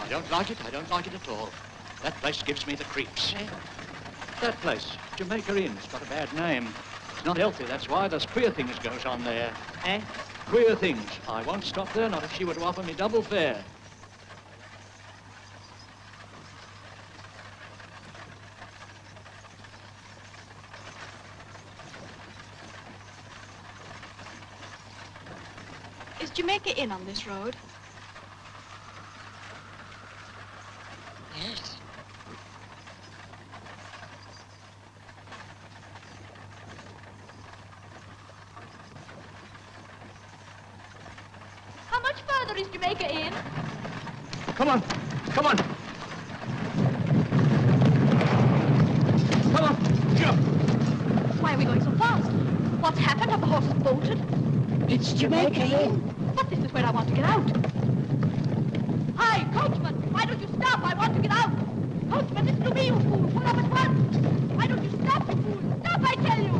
I don't like it. I don't like it at all. That place gives me the creeps. That place, Jamaica Inn, it's got a bad name. It's not healthy, that's why. There's queer things goes on there. Eh? Queer things. I won't stop there, not if she were to offer me double fare. Is Jamaica Inn on this road? Yes. How much further is Jamaica Inn? Come on. Come on. Come on. Jump. Why are we going so fast? What's happened? Have the horses bolted? It's Jamaica Inn. But this is where I want to get out. Hi, coachman! Why don't you stop? I want to get out! Coachman, listen to me, you fool! Pull up at once! Why don't you stop, you fool? Stop, I tell you!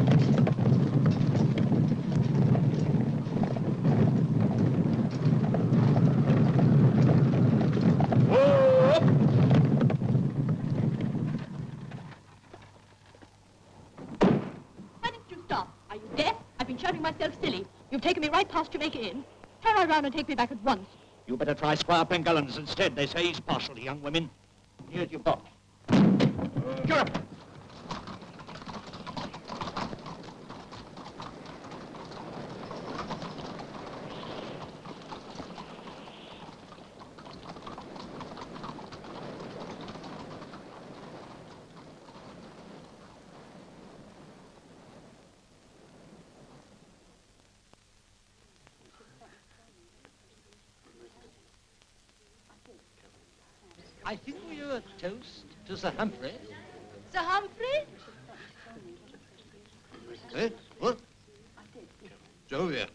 Whoa! Why didn't you stop? Are you deaf? I've been shouting myself silly. You've taken me right past Jamaica Inn. Turn right around and take me back at once. You better try Squire Pengullins instead. They say he's partial to young women. Here's your box. Get up. I think we owe a toast to Sir Humphrey. Sir Humphrey? Eh? What? Joe here.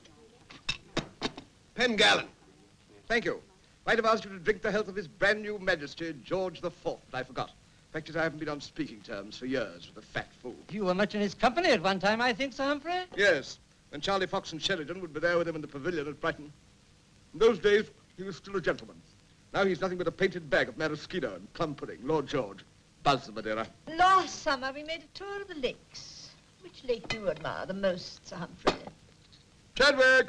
Pengallen. Thank you. Might have asked you to drink the health of His brand new Majesty, George the Fourth, but I forgot. Fact is, I haven't been on speaking terms for years with the fat fool. You were much in his company at one time, I think, Sir Humphrey? Yes, when Charlie Fox and Sheridan would be there with him in the pavilion at Brighton. In those days, he was still a gentleman. Now he's nothing but a painted bag of maraschino and plum pudding. Lord George. Buzz the Madeira. Last summer we made a tour of the lakes. Which lake do you admire the most, Sir Humphrey? Chadwick!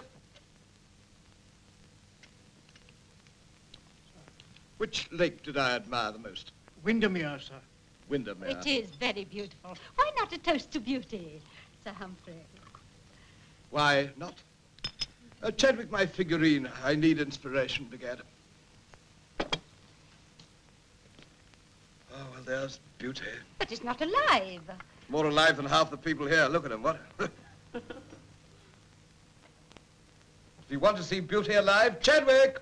Which lake did I admire the most? Windermere, sir. Windermere. It is very beautiful. Why not a toast to beauty, Sir Humphrey? Why not? Chadwick, my figurine. I need inspiration, begad. Oh, well, there's beauty. But it's not alive. More alive than half the people here. Look at him, what? If you want to see beauty alive, Chadwick!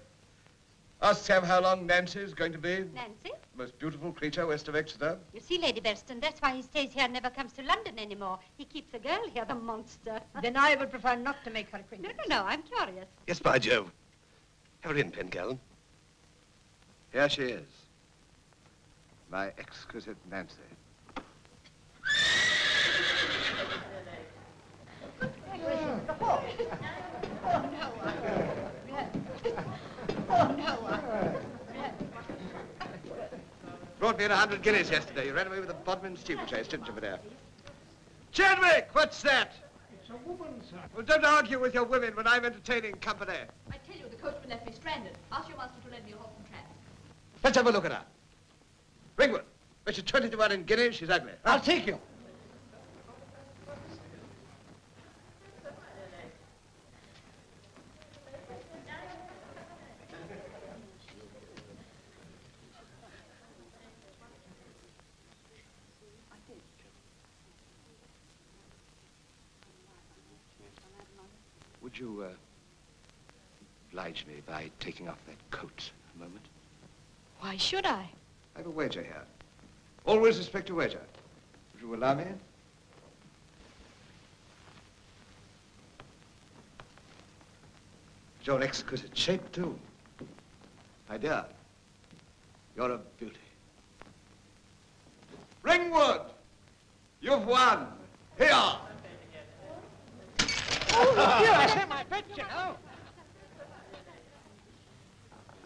Ask Sam how long Nancy's going to be. Nancy? Most beautiful creature west of Exeter. You see, Lady Bereston, that's why he stays here and never comes to London anymore. He keeps a girl here, the monster. Then I would prefer not to make her acquaintance. No, I'm curious. Yes, by Jove. Have her in, Pengallen. Here she is. My exquisite Nancy. Brought me in 100 guineas yesterday. You ran away with the Bodmin steeplechase, didn't you, Maurier? Chadwick, what's that? It's a woman, sir. Well, don't argue with your women when I'm entertaining company. I tell you, the coachman left me stranded. Ask your master to lend me a horse and trap. Let's have a look at her. Ringwood, bet you 20 to 1 in guineas, she's ugly. I'll take you. Would you, oblige me by taking off that coat a moment? Why should I? I have a wager here. Always respect a wager. Would you allow me? Your exquisite shape, too. My dear, you're a beauty. Ringwood! You've won! Here! My pet, you know.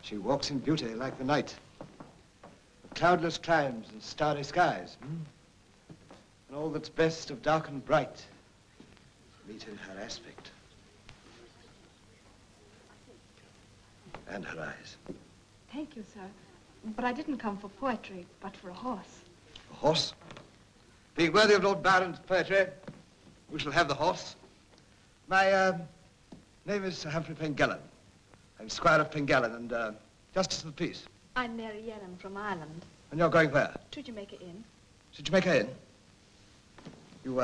She walks in beauty like the night. Of cloudless climes and starry skies. And all that's best of dark and bright meet in her aspect. And her eyes. Thank you, sir. But I didn't come for poetry, but for a horse. A horse? Being worthy of Lord Byron's poetry, we shall have the horse. My Name is Sir Humphrey Pengellan. I'm Squire of Pengellan and Justice of the Peace. I'm Maurier from Ireland. And you're going where? To Jamaica Inn. To Jamaica Inn? You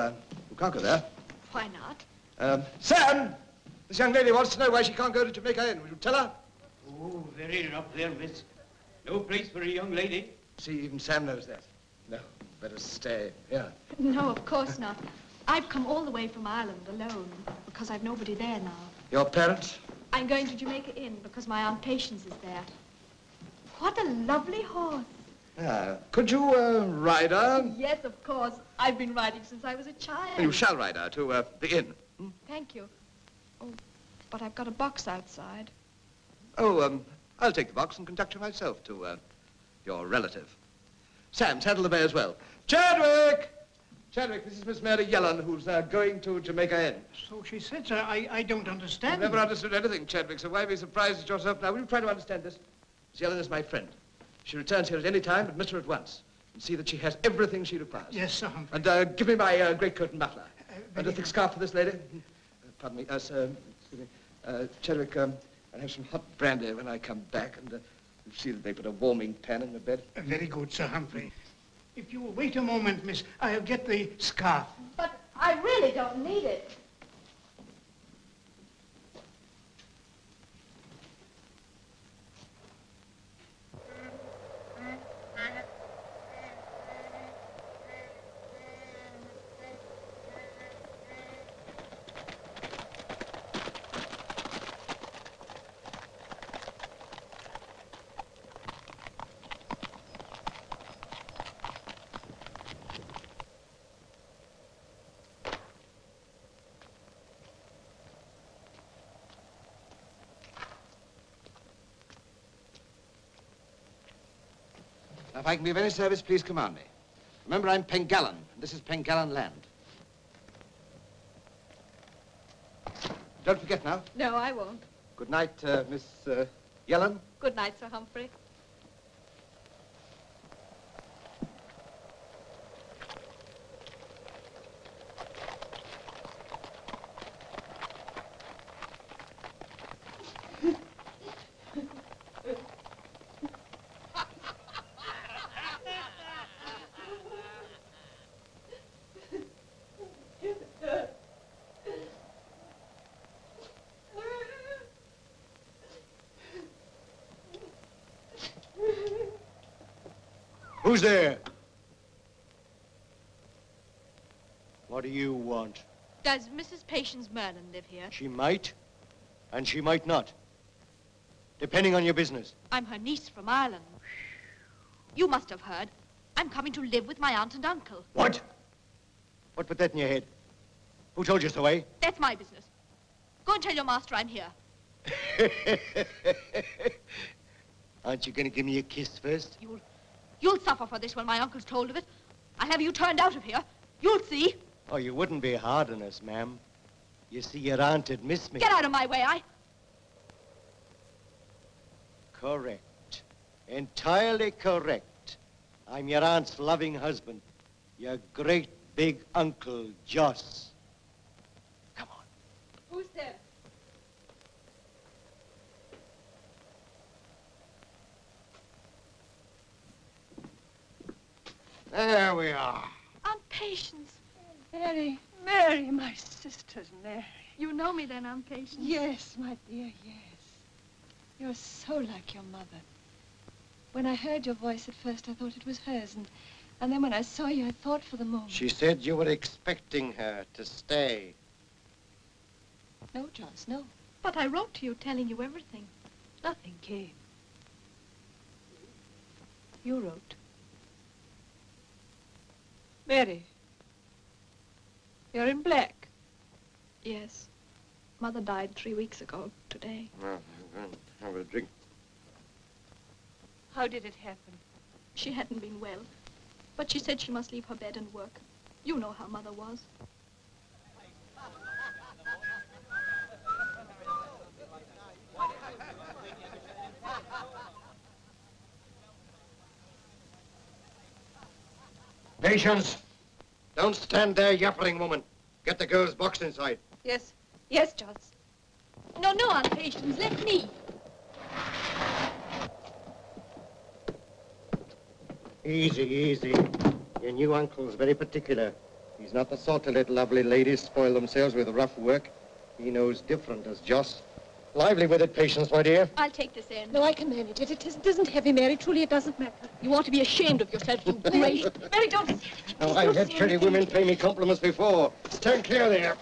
can't go there. Why not? Sam! This young lady wants to know why she can't go to Jamaica Inn. Will you tell her? Oh, very up there, miss. No place for a young lady. See, even Sam knows that. No, better stay here. No, of course not. I've come all the way from Ireland alone because I've nobody there now. Your parents? I'm going to Jamaica Inn because my Aunt Patience is there. What a lovely horse. Could you ride her? Yes, of course. I've been riding since I was a child. You shall ride her to the inn. Thank you. Oh, but I've got a box outside. Oh, I'll take the box and conduct you myself to your relative. Sam, saddle the bay as well. Chadwick! Chadwick, this is Miss Mary Yellen, who's going to Jamaica Inn. So she said, sir. I don't understand. I've never understood anything, Chadwick, so why be surprised at yourself now? Will you try to understand this? Miss Yellen is my friend. She returns here at any time, admit her at once, and see that she has everything she requires. Yes, Sir Humphrey. And give me my greatcoat and muffler. And a Very thick scarf for this lady. Pardon me, sir, excuse me. Chadwick, I'll have some hot brandy when I come back, and you'll see that they put a warming pan in the bed. Very good, Sir Humphrey. If you will wait a moment, miss, I'll get the scarf. But I really don't need it. Now, if I can be of any service, please command me. Remember, I'm Pengellan, and this is Pengellan land. Don't forget now. No, I won't. Good night, Miss Yellen. Good night, Sir Humphrey. Who's there? What do you want? Does Mrs. Patience Merlin live here? She might, and she might not. Depending on your business. I'm her niece from Ireland. You must have heard. I'm coming to live with my aunt and uncle. What? What put that in your head? Who told you so, eh? That's my business. Go and tell your master I'm here. Aren't you going to give me a kiss first? You'll suffer for this when my uncle's told of it. I'll have you turned out of here. You'll see. Oh, you wouldn't be hard on us, ma'am. You see, your aunt would miss me. Get out of my way, Correct. Entirely correct. I'm your aunt's loving husband. Your great big uncle, Joss. Come on. Who's there? There we are. Aunt Patience. Mary, my sister's Mary. You know me then, Aunt Patience? Yes, my dear, yes. You're so like your mother. When I heard your voice at first, I thought it was hers, and then when I saw you, I thought for the moment. She said you were expecting her to stay. No, Joss, no. But I wrote to you telling you everything. Nothing came. You wrote. Mary, you're in black. Yes. Mother died 3 weeks ago today. Well, I'm going to have a drink. How did it happen? She hadn't been well, but she said she must leave her bed and work. You know how Mother was. Patience! Don't stand there yapping, woman. Get the girl's box inside. Yes, Joss. No, no, Aunt Patience, let me. Easy, easy. Your new uncle's very particular. He's not the sort to let lovely ladies spoil themselves with rough work. He knows different as Joss. Lively with it, Patience, my dear. I'll take this end. No, I can manage it. It isn't heavy, Mary. Truly, it doesn't matter. You ought to be ashamed of yourself, you great... Mary, don't... Now, I've had pretty women pay me compliments before. Stand clear there.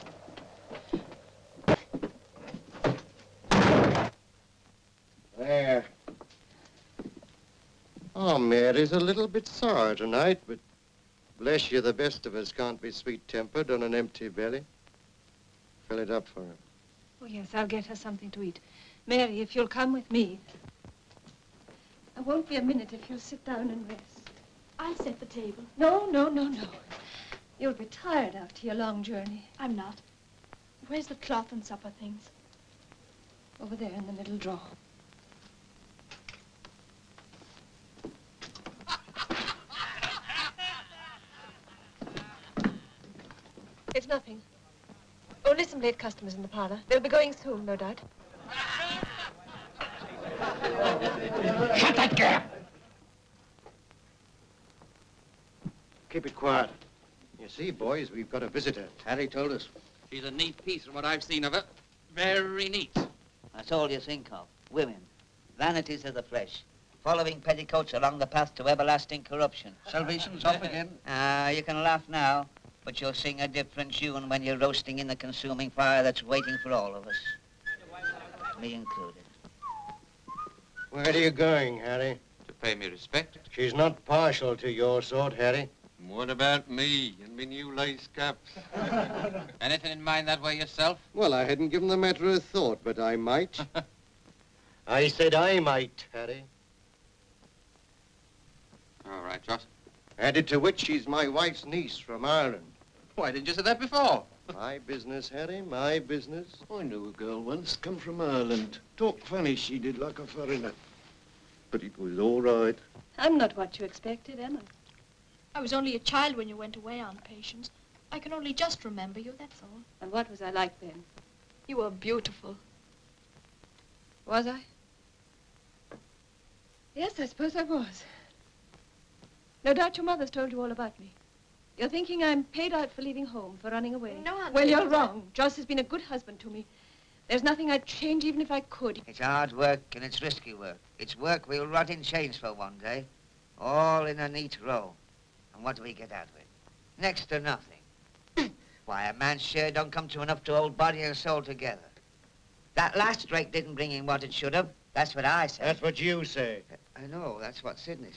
There. Oh, Mary's a little bit sour tonight, but bless you, the best of us can't be sweet-tempered on an empty belly. Fill it up for her. Oh, yes, I'll get her something to eat. Mary, if you'll come with me. I won't be a minute if you'll sit down and rest. I'll set the table. No, no, no, no. You'll be tired after your long journey. I'm not. Where's the cloth and supper things? Over there in the middle drawer. It's nothing. Only some late customers in the parlor. They'll be going soon, no doubt. Shut that gap! Keep it quiet. You see, boys, we've got a visitor. Harry told us. She's a neat piece from what I've seen of her. Very neat. That's all you think of. Women. Vanities of the flesh. Following petticoats along the path to everlasting corruption. Salvation's off again. You can laugh now, but you'll sing a different tune when you're roasting in the consuming fire that's waiting for all of us. Me included. Where are you going, Harry? To pay me respect. She's not partial to your sort, Harry. What about me and me new lace caps? Anything in mind that way yourself? Well, I hadn't given the matter a thought, but I might. I said I might, Harry. All right, Joss. Added to which she's my wife's niece from Ireland. Why didn't you say that before? My business, Harry, my business. I knew a girl once, come from Ireland. Talked funny, she did, like a foreigner. But it was all right. I'm not what you expected, am I? I was only a child when you went away, Aunt Patience. I can only just remember you, that's all. And what was I like then? You were beautiful. Was I? Yes, I suppose I was. No doubt your mother's told you all about me. You're thinking I'm paid out for leaving home, for running away. No, Aunt Well, you're Patience, wrong. Joss has been a good husband to me. There's nothing I'd change even if I could. It's hard work and it's risky work. It's work we'll rot in chains for one day. All in a neat row. And what do we get out of it? Next to nothing. Why, a man's share don't come to enough to hold body and soul together. That last strike didn't bring in what it should have. That's what I said. That's what you say. I know, that's what Sidney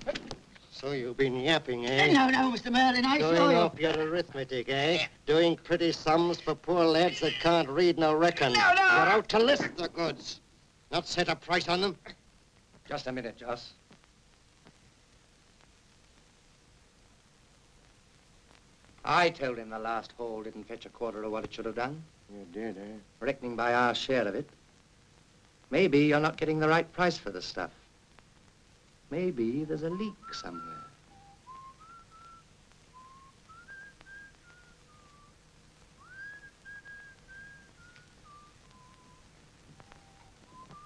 said. So you've been yapping, eh? No, no, Mr. Merlin, I saw Doing you. off your arithmetic, eh? Doing pretty sums for poor lads that can't read nor reckon. No, no. You're out to list the goods, not set a price on them. Just a minute, Joss. I told him the last haul didn't fetch a quarter of what it should have done. You did, eh? Reckoning by our share of it. Maybe you're not getting the right price for the stuff. Maybe there's a leak somewhere.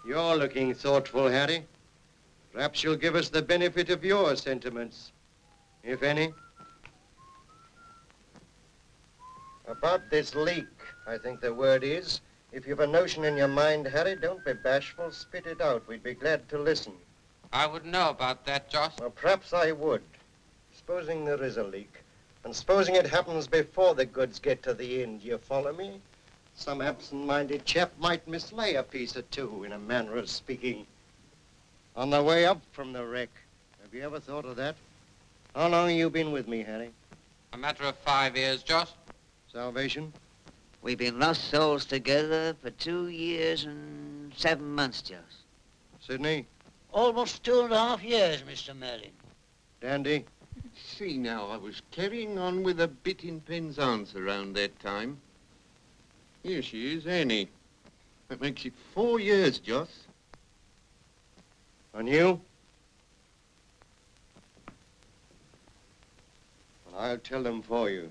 You're looking thoughtful, Harry. Perhaps you'll give us the benefit of your sentiments, if any. About this leak, I think the word is, if you've a notion in your mind, Harry, don't be bashful, spit it out. We'd be glad to listen. I wouldn't know about that, Joss. Well, perhaps I would. Supposing there is a leak, and supposing it happens before the goods get to the inn, do you follow me? Some absent-minded chap might mislay a piece or two, in a manner of speaking. On the way up from the wreck. Have you ever thought of that? How long have you been with me, Harry? A matter of 5 years, Joss. Salvation? We've been lost souls together for 2 years and 7 months, Joss. Sidney? Almost 2.5 years, Mr. Merlin. Dandy? See now, I was carrying on with a bit in Penzance around that time. Here she is, Annie. That makes it 4 years, Joss. And you? Well, I'll tell them for you.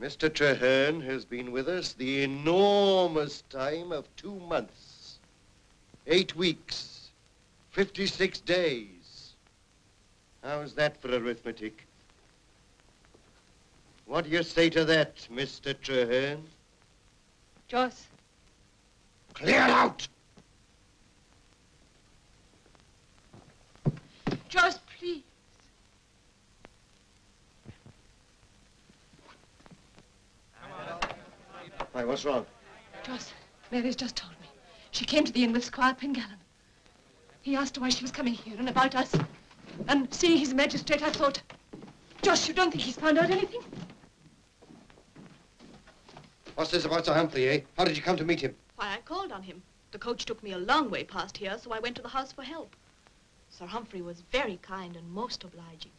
Mr. Traherne has been with us the enormous time of 2 months, 8 weeks, 56 days. How's that for arithmetic? What do you say to that, Mr. Traherne? Joyce. Clear out! Joyce, please. Why, what's wrong? Joyce, Mary's just told me. She came to the inn with Squire Pengallan. He asked her why she was coming here and about us. And seeing he's a magistrate, I thought, Joyce, you don't think he's found out anything? What's this about Sir Humphrey, eh? How did you come to meet him? Why, I called on him. The coach took me a long way past here, so I went to the house for help. Sir Humphrey was very kind and most obliging.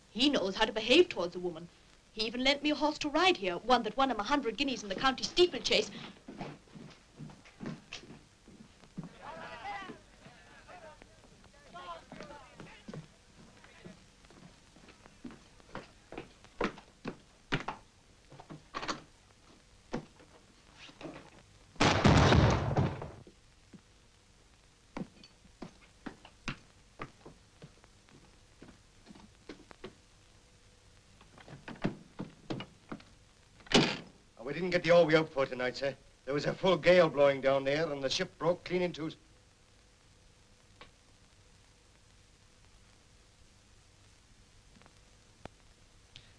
He knows how to behave towards a woman. He even lent me a horse to ride here, one that won him 100 guineas in the county steeplechase. We didn't get the oar we hoped for tonight, sir. There was a full gale blowing down there, and the ship broke clean in two.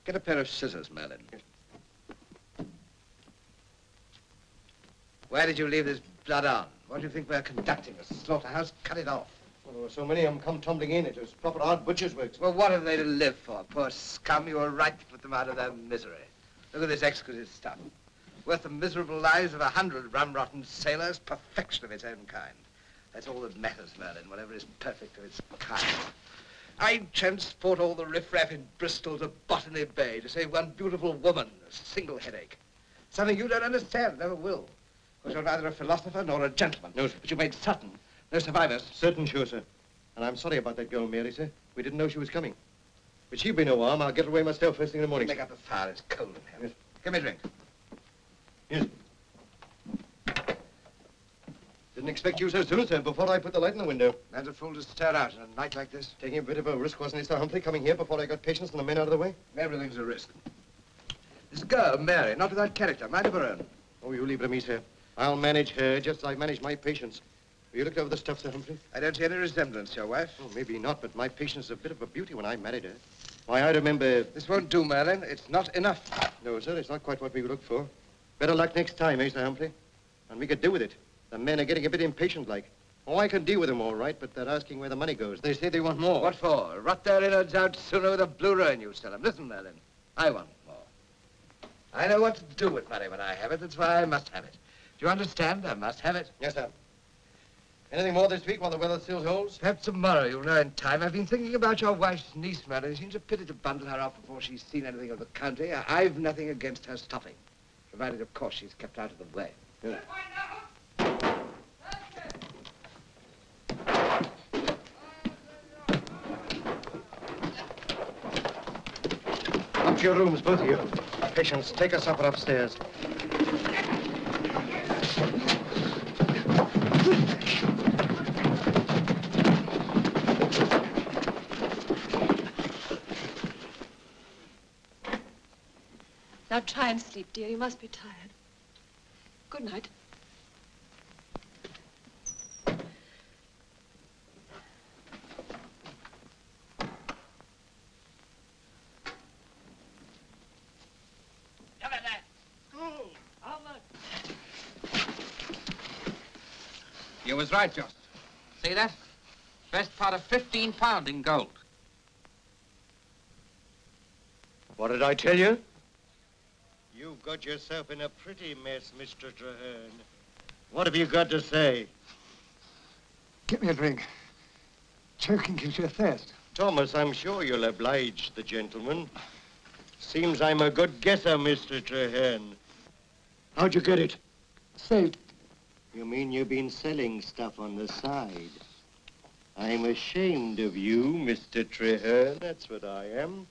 Get a pair of scissors, Merlin. Where did you leave this blood on? What do you think we're conducting? A slaughterhouse? Cut it off. Well, there were so many of them come tumbling in. It was proper hard butcher's work. Well, what have they to live for? Poor scum, you were right to put them out of their misery. Look at this exquisite stuff. Worth the miserable lives of 100 rum-rotten sailors. Perfection of its own kind. That's all that matters, Merlin, whatever is perfect of its kind. I'd transport all the riffraff in Bristol to Botany Bay to save one beautiful woman, a single headache. Something you don't understand, never will. Because you're neither a philosopher nor a gentleman. No, sir. But you made certain. No survivors. Certain, sure, sir. And I'm sorry about that girl, Mary, sir. We didn't know she was coming. But she'll be no harm. I'll get her away myself first thing in the morning. Make up the fire. It's cold in here. Yes. Give me a drink. Yes. Didn't expect you so soon, sir, before I put the light in the window. Man's a fool to stir out on a night like this. Taking a bit of a risk, wasn't it, Sir Humphrey, coming here before I got patients and the men out of the way? Everything's a risk. This girl, Mary, not without character, mind of her own. Oh, you leave it to me, sir. I'll manage her just as I manage my patients. Have you looked over the stuff, Sir Humphrey? I don't see any resemblance to your wife. Oh, maybe not, but my patient's a bit of a beauty when I married her. Why, I remember... This won't do, Merlin. It's not enough. No, sir, it's not quite what we looked for. Better luck next time, eh, Sir Humphrey? And we could do with it. The men are getting a bit impatient-like. Oh, I can deal with them all right, but they're asking where the money goes. They say they want more. What for? Rot their innards out sooner with a blue ruin, you tell them. Listen, Merlin, I want more. I know what to do with money when I have it. That's why I must have it. Do you understand? I must have it. Yes, sir. Anything more this week while the weather still holds? Perhaps tomorrow, you'll know in time. I've been thinking about your wife's niece, Merlin. It seems a pity to bundle her off before she's seen anything of the country. I've nothing against her stopping, provided, of course, she's kept out of the way. Yeah. Up to your rooms, both of you. Patience, take a supper upstairs. Now try and sleep, dear. You must be tired. Good night. You was right, Jost. See that? Best part of £15 in gold. What did I tell you? You've got yourself in a pretty mess, Mr. Traherne. What have you got to say? Get me a drink. Choking gives you a thirst. Thomas, I'm sure you'll oblige the gentleman. Seems I'm a good guesser, Mr. Traherne. How'd you get it? Saved. You mean you've been selling stuff on the side? I'm ashamed of you, Mr. Traherne. That's what I am.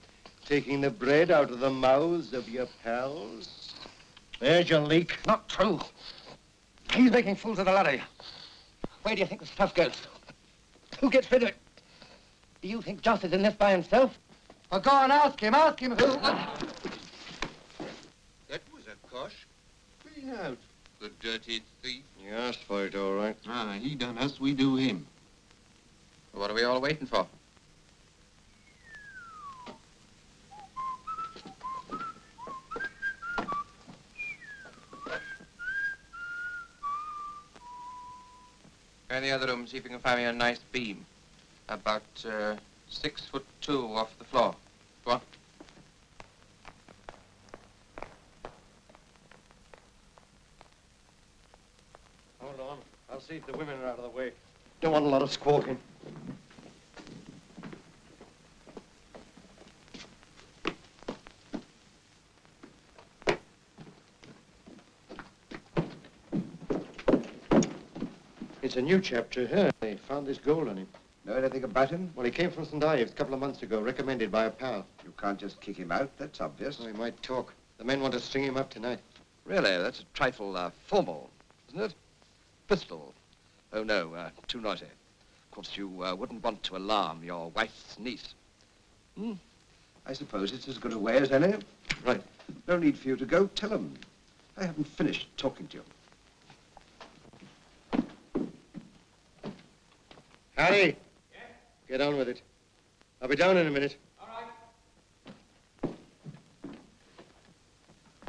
Taking the bread out of the mouths of your pals? There's your leak. Not true. He's making fools of the laddie. Where do you think the stuff goes? Who gets rid of it? Do you think Joss is in this by himself? Well, go on, ask him who. That was a cosh. Clean out, the dirty thief. You asked for it, all right. Ah, he done us, we do him. What are we all waiting for? Go in the other room, see if you can find me a nice beam. About 6'2" off the floor. Go on. Hold on. I'll see if the women are out of the way. Don't want a lot of squawking. It's a new chapter here. They found this gold on him. Know anything about him? Well, he came from St. Ives a couple of months ago, recommended by a pal. You can't just kick him out, that's obvious. Well, he might talk. The men want to string him up tonight. Really, that's a trifle formal, isn't it? Pistol. Oh, no, too noisy. Of course, you wouldn't want to alarm your wife's niece. Hmm? I suppose it's as good a way as any. Right. No need for you to go. Tell them. I haven't finished talking to you. Harry! Yeah? Get on with it. I'll be down in a minute. All right.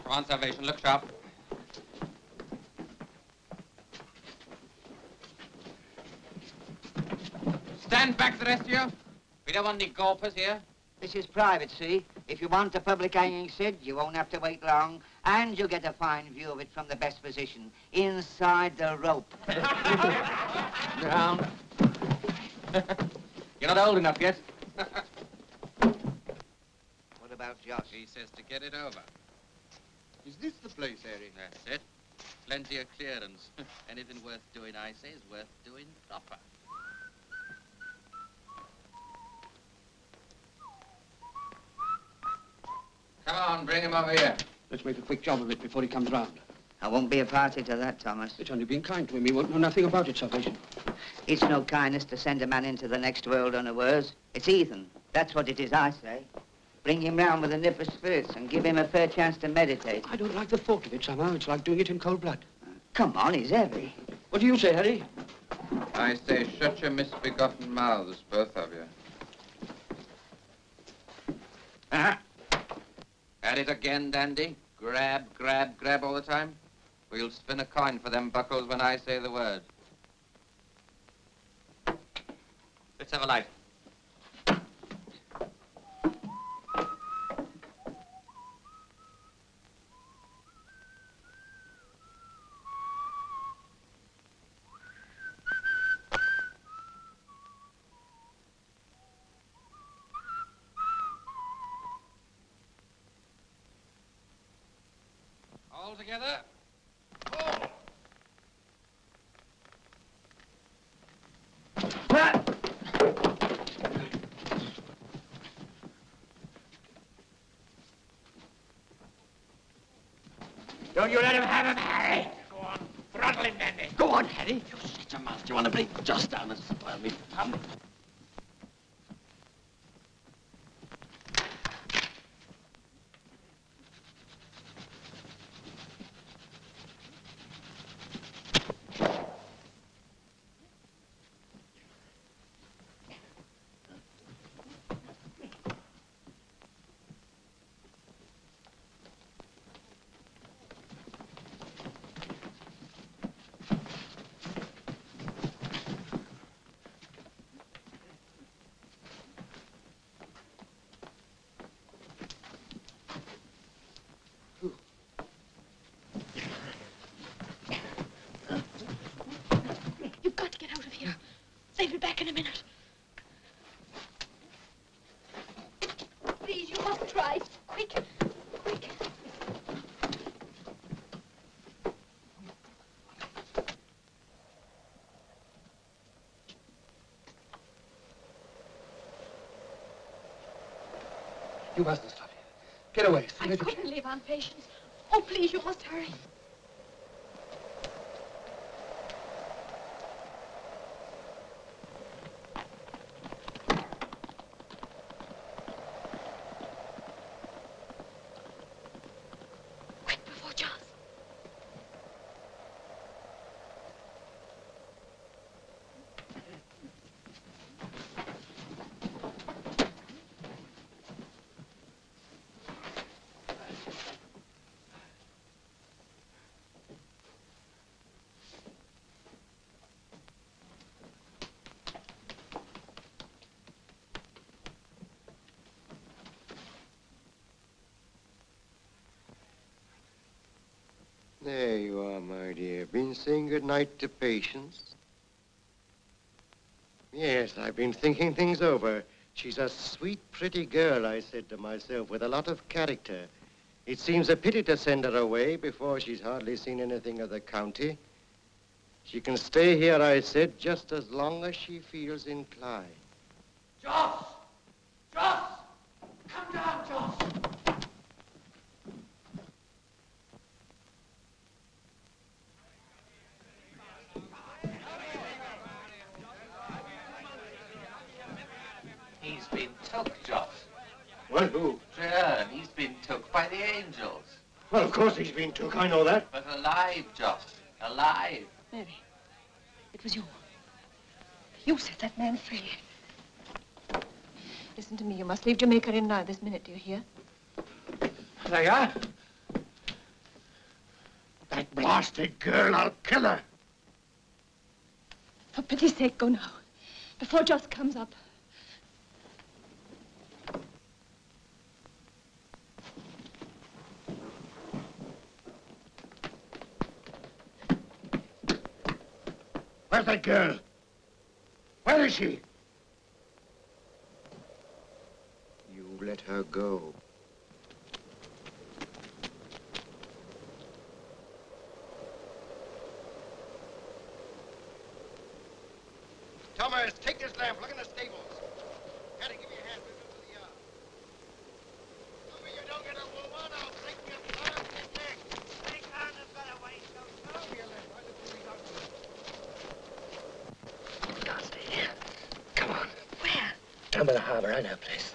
Come on, Salvation, look sharp. Stand back, the rest of you. We don't want any gawpers here. This is private, see? If you want a public hanging, Sid, you won't have to wait long. And you'll get a fine view of it from the best position, inside the rope. Down. You're not old enough yet. What about Josh? He says to get it over. Is this the place, Harry? That's it. Plenty of clearance. Anything worth doing, I say, is worth doing proper. Come on, bring him over here. Let's make a quick job of it before he comes round. I won't be a party to that, Thomas. It's only been kind to him. He won't know nothing about it, Salvation. It's no kindness to send a man into the next world unawares. It's heathen. That's what it is, I say. Bring him round with a nip of spirits and give him a fair chance to meditate. I don't like the thought of it somehow. It's like doing it in cold blood. Come on, he's heavy. What do you say, Harry? I say, shut your misbegotten mouths, both of you. At it again, Dandy. Grab, grab, grab all the time. We'll spin a coin for them buckles when I say the word. Let's have a light. All together. Oh. Don't you let him have him, Harry. Go on, throttle him, Dandy. Go on, Harry. You shut your mouth. Do you want to bring Joss down and spoil me fun? They'll be back in a minute. Please, you must try. Quick, quick. You mustn't stop here. Get away. I couldn't leave Aunt Patience. Oh, please, you must hurry. Quick, before Joss. There you are, my dear. Been saying goodnight to Patience? Yes, I've been thinking things over. She's a sweet, pretty girl, I said to myself, with a lot of character. It seems a pity to send her away before she's hardly seen anything of the county. She can stay here, I said, just as long as she feels inclined. Joss! Joss! Come down, Joss! He's been took, Joss. Well, who? Joan, he's been took by the angels. Well, of course he's been took, I know that. But alive, Joss. Alive. Mary, it was you. You set that man free. Listen to me. You must leave Jamaica Inn now, this minute. Do you hear? There you are. That blasted girl, I'll kill her. For pity's sake, go now. Before Joss comes up. Where's that girl? Where is she? You let her go. Thomas, take this lamp. Look in the stables. Hattie, give me a hand. We'll go to the yard. Tommy, you don't get a woman, I'll break your blood up your neck. Take on has got away so soon. Here, lad. Why don't you read out? Can't stay here. Come on. Where? Down by the harbor. I know a place.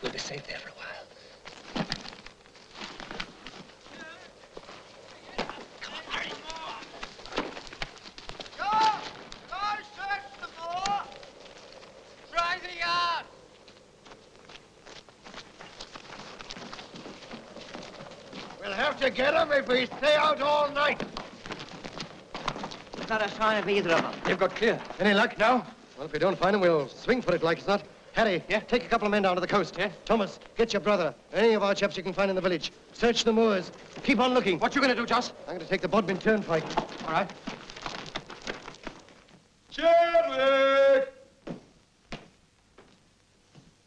We'll be safe there for a while. Come on, hurry. Go search the moor. Try the yard. We'll have to get them if we stay out all night. There's not a sign of either of them. They've got clear. Any luck? No. Well, if we don't find them, we'll swing for it like it's not. Harry, take a couple of men down to the coast. Thomas, get your brother. Any of our chaps you can find in the village. Search the moors. Keep on looking. What you going to do, Joss? I'm going to take the Bodmin turnpike. All right. Chadwick!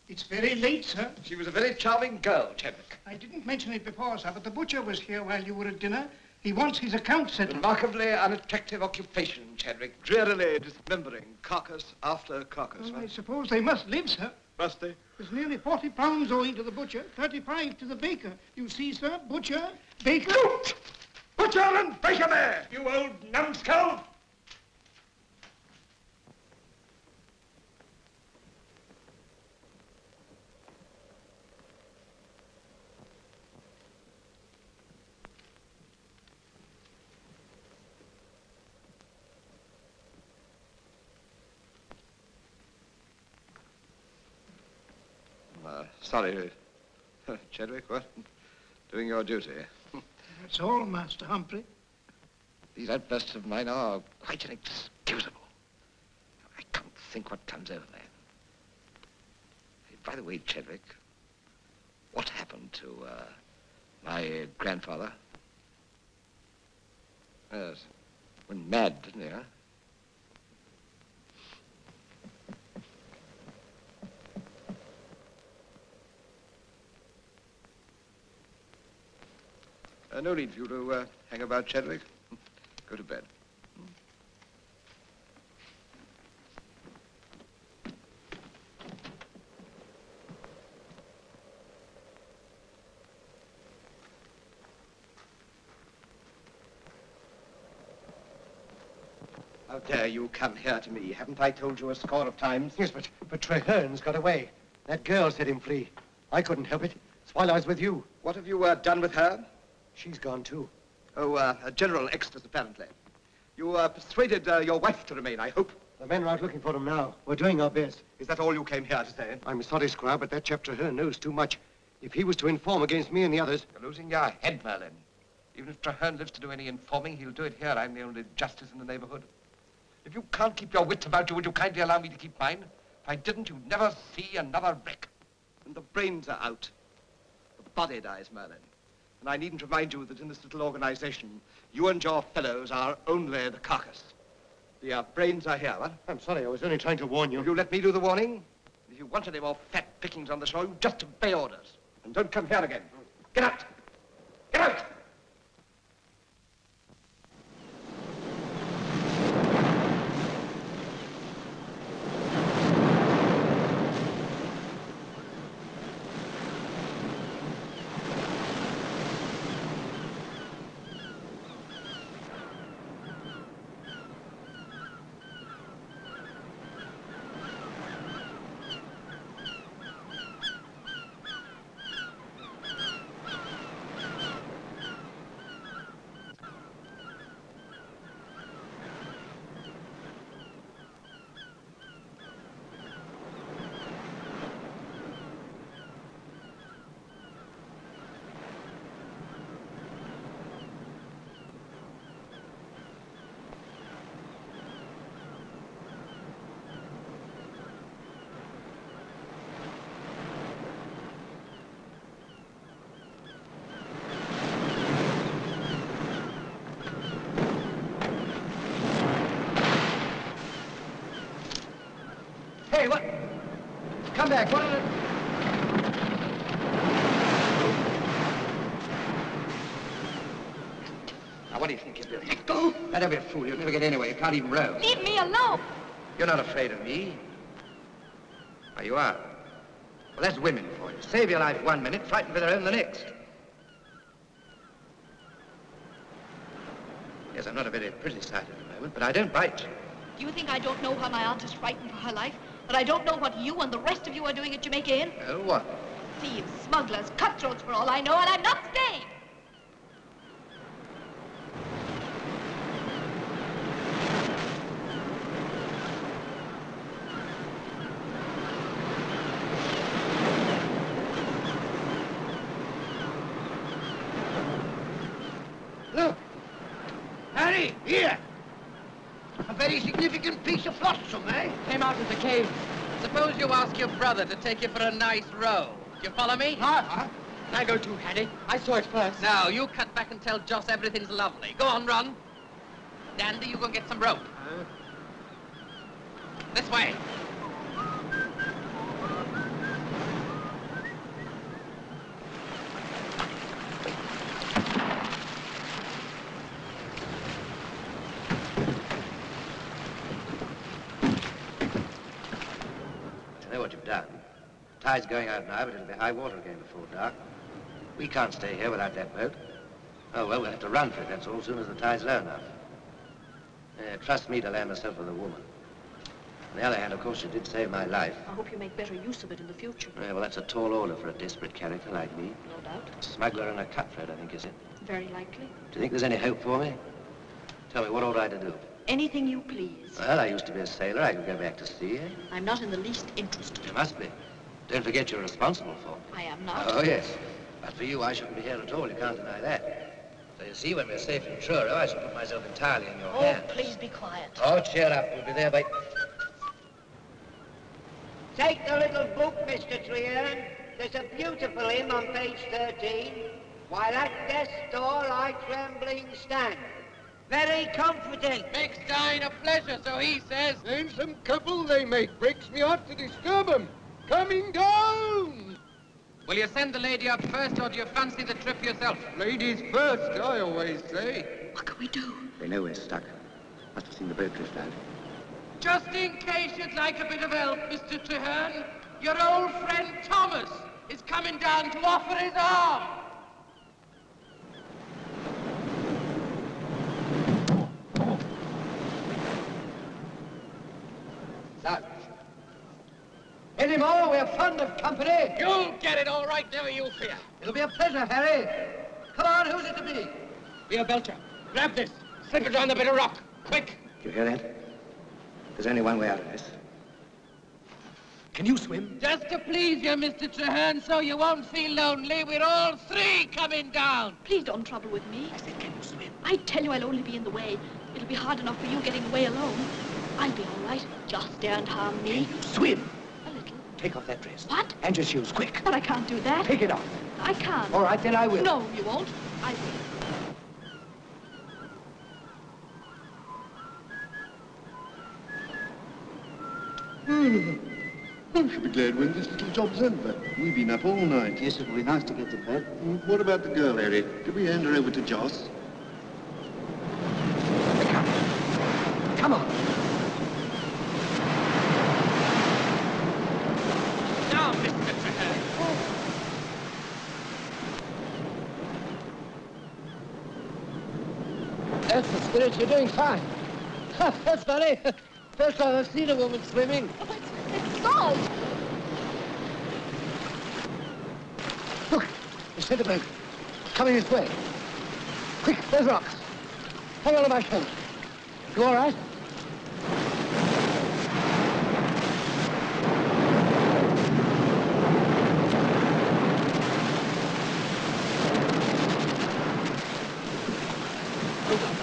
It's very late, sir. She was a very charming girl, Chadwick. I didn't mention it before, sir, but the butcher was here while you were at dinner. He wants his account settled. Remarkably unattractive occupation, Chadwick. Drearily dismembering carcass after carcass. Well, I suppose they must live, sir. Must they? There's nearly 40 pounds owing to the butcher, 35 to the baker. You see, sir, butcher, baker... Loot! Butcher and baker there, you old numbskull! Sorry, Chadwick, what? Doing your duty. That's all, Master Humphrey. These outbursts of mine are quite inexcusable. I can't think what comes over them. By the way, Chadwick, what happened to my grandfather? Yes, went mad, didn't he, huh? No need for you to hang about, Chadwick. Go to bed. How dare you come here to me? Haven't I told you a score of times? Yes, but Treherne's got away. That girl set him free. I couldn't help it. It's while I was with you. What have you done with her? She's gone too. Oh, a general extras, apparently. You persuaded your wife to remain, I hope. The men are out looking for him now. We're doing our best. Is that all you came here to say? I'm sorry, Squire, but that chap Treherne knows too much. If he was to inform against me and the others... You're losing your head, Merlin. Even if Treherne lives to do any informing, he'll do it here. I'm the only justice in the neighborhood. If you can't keep your wits about you, would you kindly allow me to keep mine? If I didn't, you'd never see another wreck. And the brains are out. The body dies, Merlin. And I needn't remind you that in this little organization, you and your fellows are only the carcass. The brains are here, what? I'm sorry, I was only trying to warn you. Will you let me do the warning? If you want any more fat pickings on the shore, you just obey orders. And don't come here again. Get out! Get out! Hey, what? Come back. What is it? Now, what do you think you're doing? Let go! Now, don't be a fool. You'll never get anywhere. You can't even row. Leave me alone. You're not afraid of me. Oh, you are? Well, that's women for you. Save your life one minute, frightened for their own the next. Yes, I'm not a very pretty sight at the moment, but I don't bite. Do you think I don't know how my aunt is frightened for her life? That I don't know what you and the rest of you are doing at Jamaica Inn? Oh, what? Thieves, smugglers, cutthroats for all I know, and I'm not staying. Look! Harry, here! A very significant piece of flotsam, eh? Came out of the cave. Suppose you ask your brother to take you for a nice row. Do you follow me? Huh? I go too, Harry. I saw it first. Now, you cut back and tell Joss everything's lovely. Go on, run. Dandy, you go get some rope. This way. I know what you've done. The tide's going out now, but it'll be high water again before dark. We can't stay here without that boat. Oh, well, we'll have to run for it, that's all, as soon as the tide's low enough. Trust me to land myself with a woman. On the other hand, of course, you did save my life. I hope you make better use of it in the future. Yeah, well, that's a tall order for a desperate character like me. No doubt. A smuggler and a cutthroat, I think, is it? Very likely. Do you think there's any hope for me? Tell me, what ought I to do? Anything you please. Well, I used to be a sailor. I could go back to sea, eh? I'm not in the least interested. You must be. Don't forget you're responsible for me. I am not. Oh, yes. But for you, I shouldn't be here at all. You can't deny that. So you see, when we're safe in Truro, I shall put myself entirely in your hands. Oh, please be quiet. Oh, cheer up. We'll be there by... Take the little book, Mr. Treherne. There's a beautiful hymn on page 13. While at death's door I trembling stand. Very comforting. Makes dine a pleasure, so he says. Handsome couple they make. Breaks me heart to disturb 'em. Coming down! Will you send the lady up first, or do you fancy the trip yourself? Ladies first, I always say. What can we do? They know we're stuck. Must have seen the boat drift out. Just in case you'd like a bit of help, Mr. Treherne, your old friend Thomas is coming down to offer his arm. Son. Any more? We're fond of company. You'll get it all right, never you fear. It'll be a pleasure, Harry. Come on, who's it to be? Be a belcher. Grab this. Slip it down the bit of rock. Quick. Do you hear that? There's only one way out of this. Can you swim? Just to please you, Mr. Traherne, so you won't feel lonely, we're all three coming down. Please don't trouble with me. I said, can you swim? I tell you I'll only be in the way. It'll be hard enough for you getting away alone. I'll be all right. Just daren't harm me. Can you swim? A little. Take off that dress. What? And your shoes, quick. But I can't do that. Take it off. I can't. All right, then I will. No, you won't. I will. I shall be glad when this little job's over. We've been up all night. Yes, it'll be nice to get to bed. What about the girl, Harry? Did we hand her over to Joss? Come on. Now, Mr. Traherne. That's the spirit. You're doing fine. That's funny. First time I've seen a woman swimming. It's salt. Look, the centre boat. Coming this way. Quick, there's rocks. Hang on to my coat. You all right?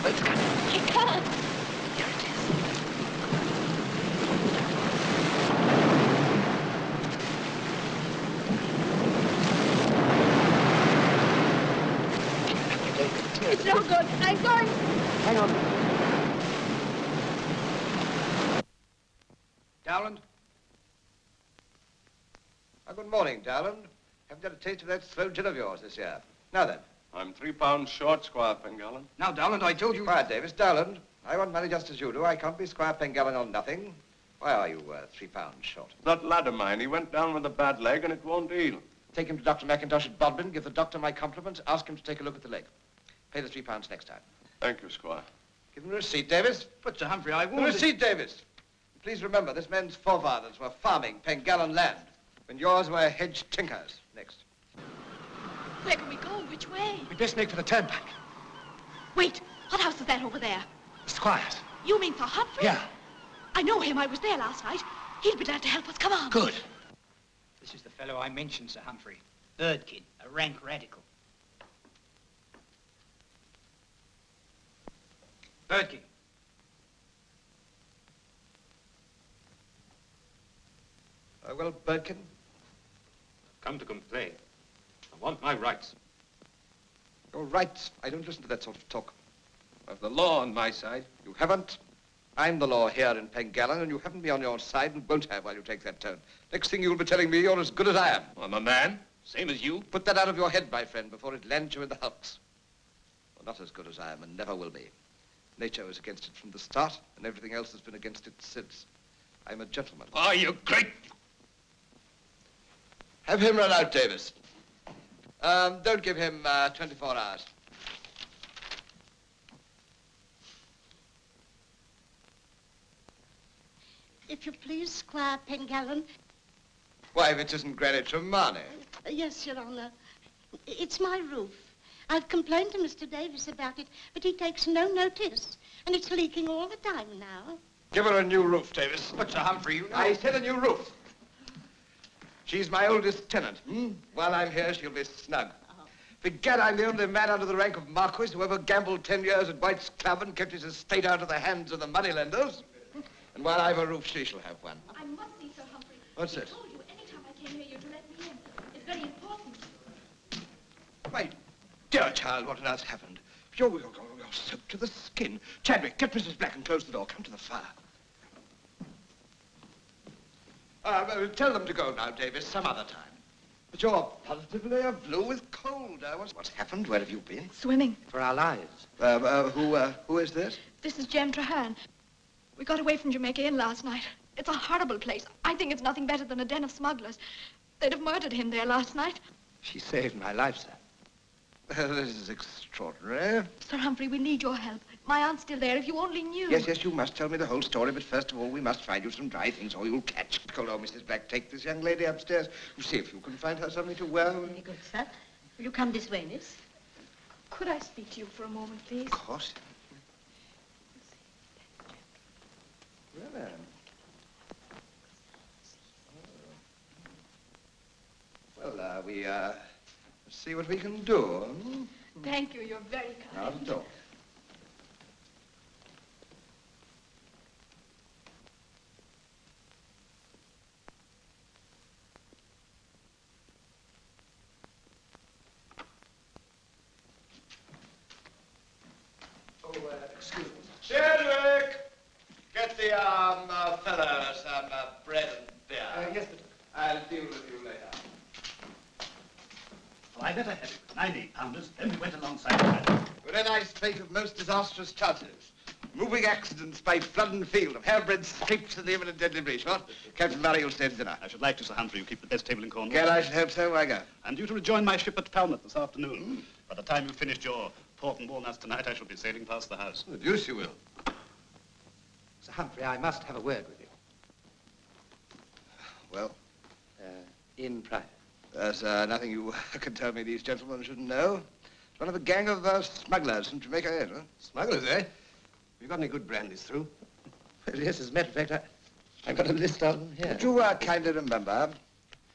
I can't. Here it is. It's no good. I'm going. Hang on. Dowland? Good morning, Dowland. Haven't had a taste of that slow gin of yours this year. Now then. I'm £3 short, Squire Pengallen. Now, Dowland, I told you... Quiet, Davis. Dowland, I want money just as you do. I can't be Squire Pengallen on nothing. Why are you £3 short? That lad of mine, he went down with a bad leg and it won't heal. Take him to Dr. McIntosh at Bodmin, give the doctor my compliments, ask him to take a look at the leg. Pay the £3 next time. Thank you, Squire. Give him a receipt, Davis. But, Sir Humphrey, I The won't... receipt, Davis. Please remember, this man's forefathers were farming Pengallen land, when yours were hedge tinkers. Next. Where can we go? Which way? We'd best make for the turnpike. Wait, what house is that over there? The Squire's. You mean Sir Humphrey? Yeah. I know him. I was there last night. He'll be glad to help us. Come on. Good. This is the fellow I mentioned, Sir Humphrey. Birdkin, a rank radical. Birdkin. Well, Birdkin? Come to complain. I want my rights. Your rights? I don't listen to that sort of talk. I've the law on my side. You haven't. I'm the law here in Pengallen, and you haven't me on your side and won't have while you take that tone. Next thing you'll be telling me you're as good as I am. I'm a man, same as you. Put that out of your head, my friend, before it lands you in the hulks. You're not as good as I am and never will be. Nature was against it from the start, and everything else has been against it since. I'm a gentleman. Oh, you great... Have him run out, Davis. Don't give him 24 hours. If you please, Squire Pengallen. Why, if it isn't Granny Tremarny. Yes, Your Honor. It's my roof. I've complained to Mr. Davis about it, but he takes no notice. And it's leaking all the time now. Give her a new roof, Davis. But, Sir Humphrey, you know... I said a new roof. She's my oldest tenant. While I'm here, she'll be snug. Begad, I'm the only man under the rank of Marquis who ever gambled 10 years at White's Club and kept his estate out of the hands of the moneylenders. And while I've a roof, she shall have one. I must see Sir Humphrey. What's I this? told you anytime I came here, you'd let me in. It's very important. My dear child, what on earth's happened? You're soaked to the skin. Chadwick, get Mrs. Black and close the door. Come to the fire. Tell them to go now, Davis, some other time. But you're positively blue with cold. What's happened? Where have you been? Swimming. For our lives. Who is this? This is Jem Traherne. We got away from Jamaica Inn last night. It's a horrible place. I think it's nothing better than a den of smugglers. They'd have murdered him there last night. She saved my life, sir. This is extraordinary. Sir Humphrey, we need your help. My aunt's still there, if you only knew. Yes, yes, you must tell me the whole story, but first of all, we must find you some dry things or you'll catch cold. Oh, Mrs. Black, take this young lady upstairs. See if you can find her something to wear. Very good, sir. Will you come this way, miss? Could I speak to you for a moment, please? Of course. Well, we, see what we can do. Hmm? Thank you, you're very kind. Not at all. Excuse me. Sidney! Get the, fella some bread and beer. Yes, but... I'll deal with you later. Well, I better have it. 9 8-pounders, then we went alongside the man. We're in ice fate of most disastrous chances. Moving accidents by flood and field, of hair-breadth scrapes and the imminent deadly breach, what? Captain Maurier will stay to dinner. I should like to, Sir Humphrey. You keep the best table in Cornwall. Well, I should hope so. Why go? I'm due to rejoin my ship at Falmouth this afternoon. By the time you've finished your port and walnuts tonight, I shall be sailing past the house. The deuce you will. Sir Humphrey, I must have a word with you. Well? In private. There's nothing you can tell me these gentlemen shouldn't know. It's one of a gang of smugglers from Jamaica Inn, huh? Smugglers, eh? You got any good brandies through? Well, yes, as a matter of fact, I've got a list of them here. Would you kindly remember,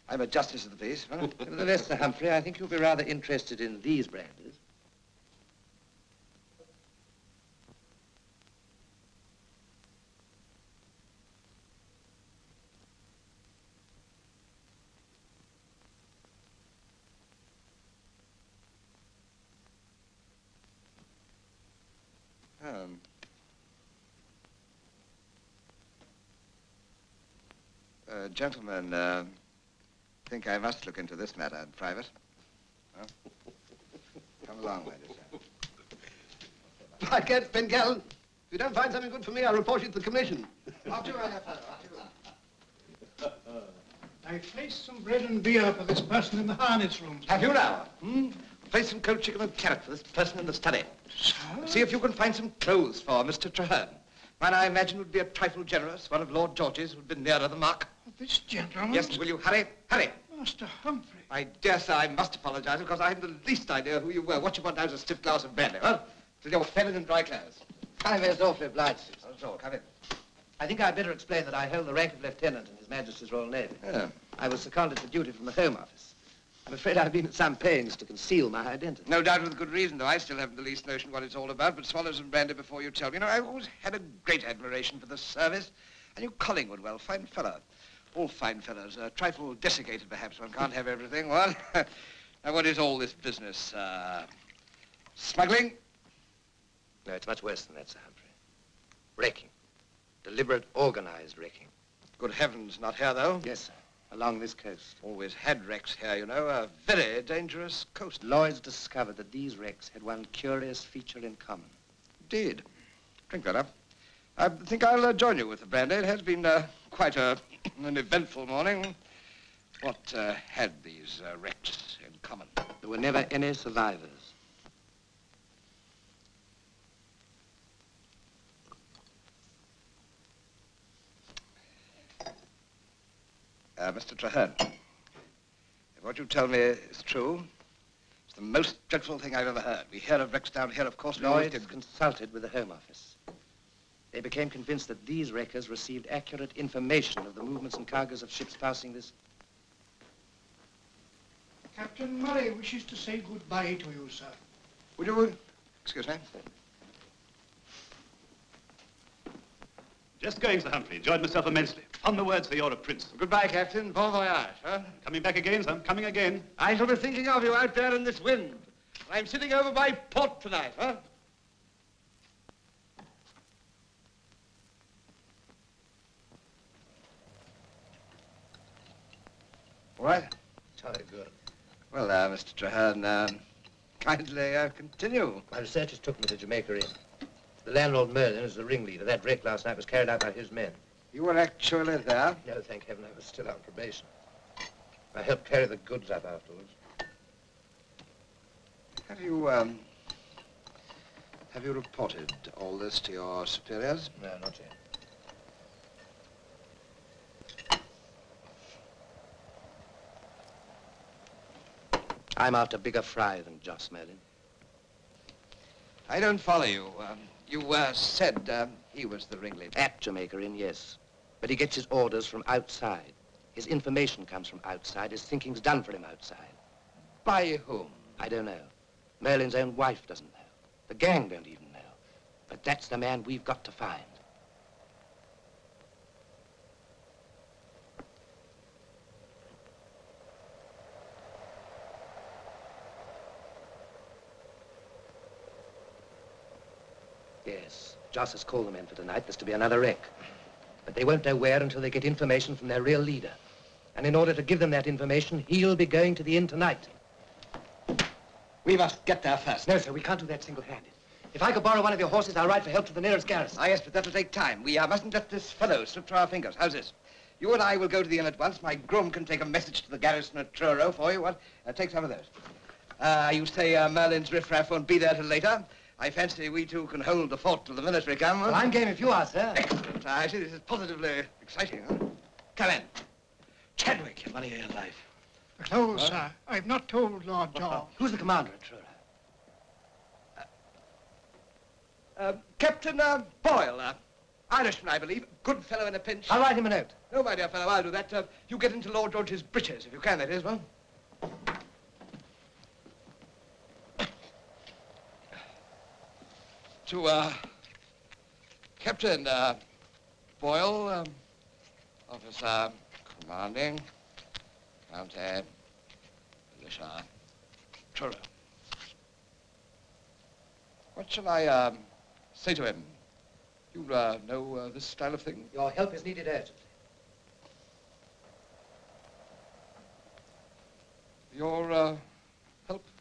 I'm a justice of the peace. Huh? Nevertheless, Sir Humphrey, I think you'll be rather interested in these brandies. Gentlemen, think I must look into this matter in private. Huh? Come along, ladies. Right, Captain Pengallen. If you don't find something good for me, I'll report you to the commission. After you, fellow. After you. I placed some bread and beer for this person in the harness room. Have you now? Place some cold chicken and carrot for this person in the study. Sir? See if you can find some clothes for Mr. Traherne. Mine, I imagine, would be a trifle generous. One of Lord George's would be nearer the mark. This gentleman? Yes, will you hurry? Hurry. Master Humphrey. I dare say I must apologize because I haven't the least idea who you were. What you want now is a stiff glass of brandy, huh? Till you're fed in dry clothes. I'm most awfully obliged, sir. Not at all. Come in. I think I'd better explain that I hold the rank of lieutenant in His Majesty's Royal Navy. Yeah. I was seconded for duty from the Home Office. I'm afraid I've been at some pains to conceal my identity. No doubt with good reason, though I still haven't the least notion what it's all about, but swallow some brandy before you tell me. You know, I've always had a great admiration for the service. And you Collingwood, well, fine fellow. All fine fellows. A trifle desiccated, perhaps. One can't have everything. What? Now, what is all this business? Smuggling? No, it's much worse than that, Sir Humphrey. Wrecking. Deliberate, organized wrecking. Good heavens, not here, though. Yes, sir. Along this coast. Always had wrecks here, you know. A very dangerous coast. Lloyd's discovered that these wrecks had one curious feature in common. Indeed. Drink that up. I think I'll join you with the brandy. It has been quite an eventful morning. What had these wrecks in common? There were never any survivors. Mr. Traherne, if what you tell me is true, it's the most dreadful thing I've ever heard. We hear of wrecks down here, of course. Lloyd consulted with the Home Office. They became convinced that these wreckers received accurate information of the movements and cargoes of ships passing this. Captain Murray wishes to say goodbye to you, sir. Would you... Excuse me? Just going, Sir Humphrey. Enjoyed myself immensely. On the words, for you're a prince. Goodbye, Captain. Bon voyage, huh? Coming back again, sir. Coming again. I shall be thinking of you out there in this wind. I'm sitting over by port tonight, huh? All right? Jolly good. Well, Mr. Traherne, kindly continue. My researchers took me to Jamaica Inn. The landlord Merlin is the ringleader. That wreck last night was carried out by his men. You were actually there? No, thank heaven, I was still on probation. I helped carry the goods up afterwards. Have you, Have you reported all this to your superiors? No, not yet. I'm after bigger fry than Joss Merlin. I don't follow you. You said he was the ringleader. At Jamaica Inn, yes. But he gets his orders from outside. His information comes from outside. His thinking's done for him outside. By whom? I don't know. Merlin's own wife doesn't know. The gang don't even know. But that's the man we've got to find. Yes, Joss has called the men for tonight. There's to be another wreck. But they won't know where until they get information from their real leader. And in order to give them that information, he'll be going to the inn tonight. We must get there first. No, sir, we can't do that single-handed. If I could borrow one of your horses, I'll ride for help to the nearest garrison. Ah, yes, but that'll take time. We mustn't let this fellow slip through our fingers. How's this? You and I will go to the inn at once. My groom can take a message to the garrison at Truro for you. Take some of those. You say Merlin's riffraff won't be there till later. I fancy we two can hold the fort till the military come. Well, I'm game if you are, sir. Excellent. I see this is positively exciting, huh? Come in. Chadwick, your money of your life. The clothes, sir. I've not told Lord John. Who's the commander at Truro? Captain Boyle. Irishman, I believe. Good fellow in a pinch. I'll write him a note. No, my dear fellow, I'll do that. You get into Lord George's breeches, if you can, that is, well. To, Captain, Boyle, Officer Commanding, County, Militia, Truro. What shall I, say to him? You, know this style of thing? Your help is needed urgently. Your, help is,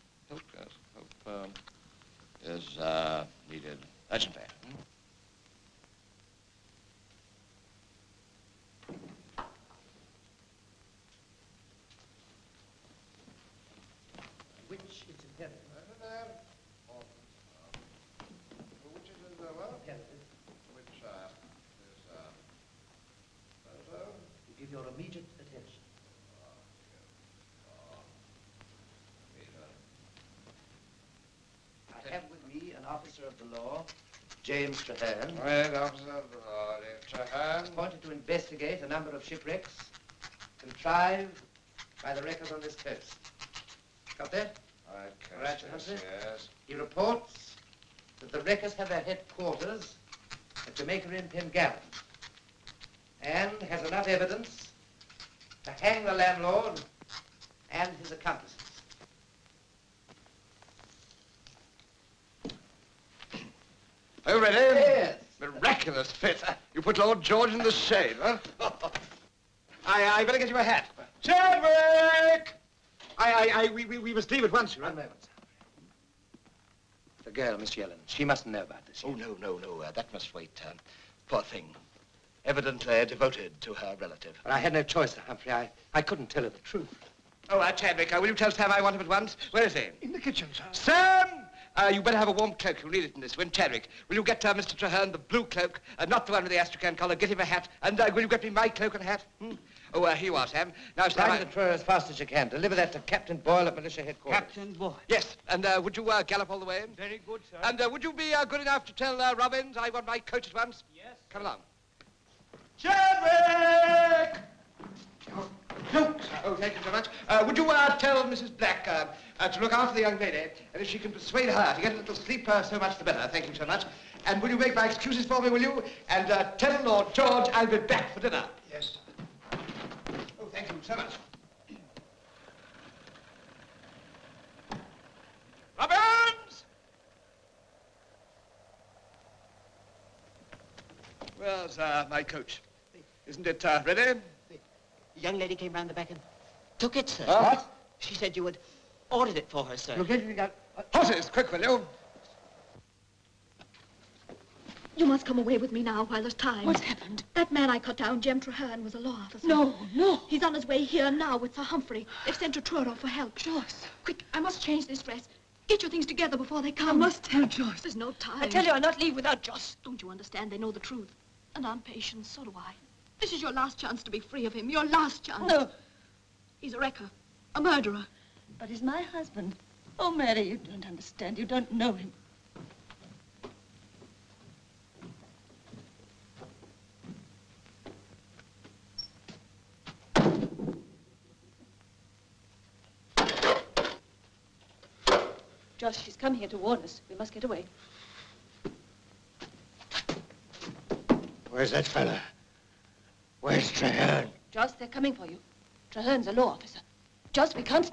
needed urgently. Which is imperative? You give your immediate attention. I have with me an officer of the law, James Traherne. Right, officer of the law, Traherne. Appointed to investigate a number of shipwrecks contrived by the wreckers on this coast. Got that? Right, Sir Humphrey? yes. He reports that the wreckers have their headquarters at Jamaica Inn, Pengallen, and has enough evidence to hang the landlord and his accomplices. Are you ready? Yes. Miraculous fit. You put Lord George in the shade, huh? I better get you a hat. Chadwick! We must leave at once, you know. 1 moment, sir. The girl, Miss Yellen, she mustn't know about this. Oh, no. That must wait. Poor thing. Evidently devoted to her relative. But I had no choice, Sir Humphrey. I couldn't tell her the truth. Oh, Chadwick, will you tell Sam I want him at once? Where is he? In the kitchen, sir. Sam! You better have a warm cloak. You'll need it in this wind. Chadwick, will you get Mr. Traherne the blue cloak, not the one with the astrakhan collar? Get him a hat. And will you get me my cloak and hat? Oh, here you are, Sam. Now, Sam, Ride to the Truro as fast as you can. Deliver that to Captain Boyle at militia headquarters. Captain Boyle. Yes, and would you gallop all the way in? Very good, sir. And would you be good enough to tell Robbins I want my coach at once? Yes. Come along. Chadwick! Oh, thank you so much. Would you tell Mrs. Black to look after the young lady, and if she can persuade her to get a little sleep, so much the better. Thank you so much. And will you make my excuses for me, will you? And tell Lord George I'll be back for dinner. Yes. Oh, thank you so much. Robbins! Where's my coach? Isn't it ready? The young lady came round the back and took it, sir. What? She said you had ordered it for her, sir. You're getting that. Horses, quick, will you? You must come away with me now while there's time. What's happened? That man I cut down, Jem Traherne, was a law officer. No. He's on his way here now with Sir Humphrey. They've sent to Truro for help. Joyce. Quick, I must change this dress. Get your things together before they come. I must tell Joyce. There's no time. I tell you, I'll not leave without Joyce. Don't you understand? They know the truth. And I'm patient, so do I. This is your last chance to be free of him. Your last chance. No. He's a wrecker. A murderer. But he's my husband. Oh, Mary, you don't understand. You don't know him. Josh, she's come here to warn us. We must get away. Where's that fella? Where's Traherne? Josh, they're coming for you. Traherne's a law officer. Josh, we can't...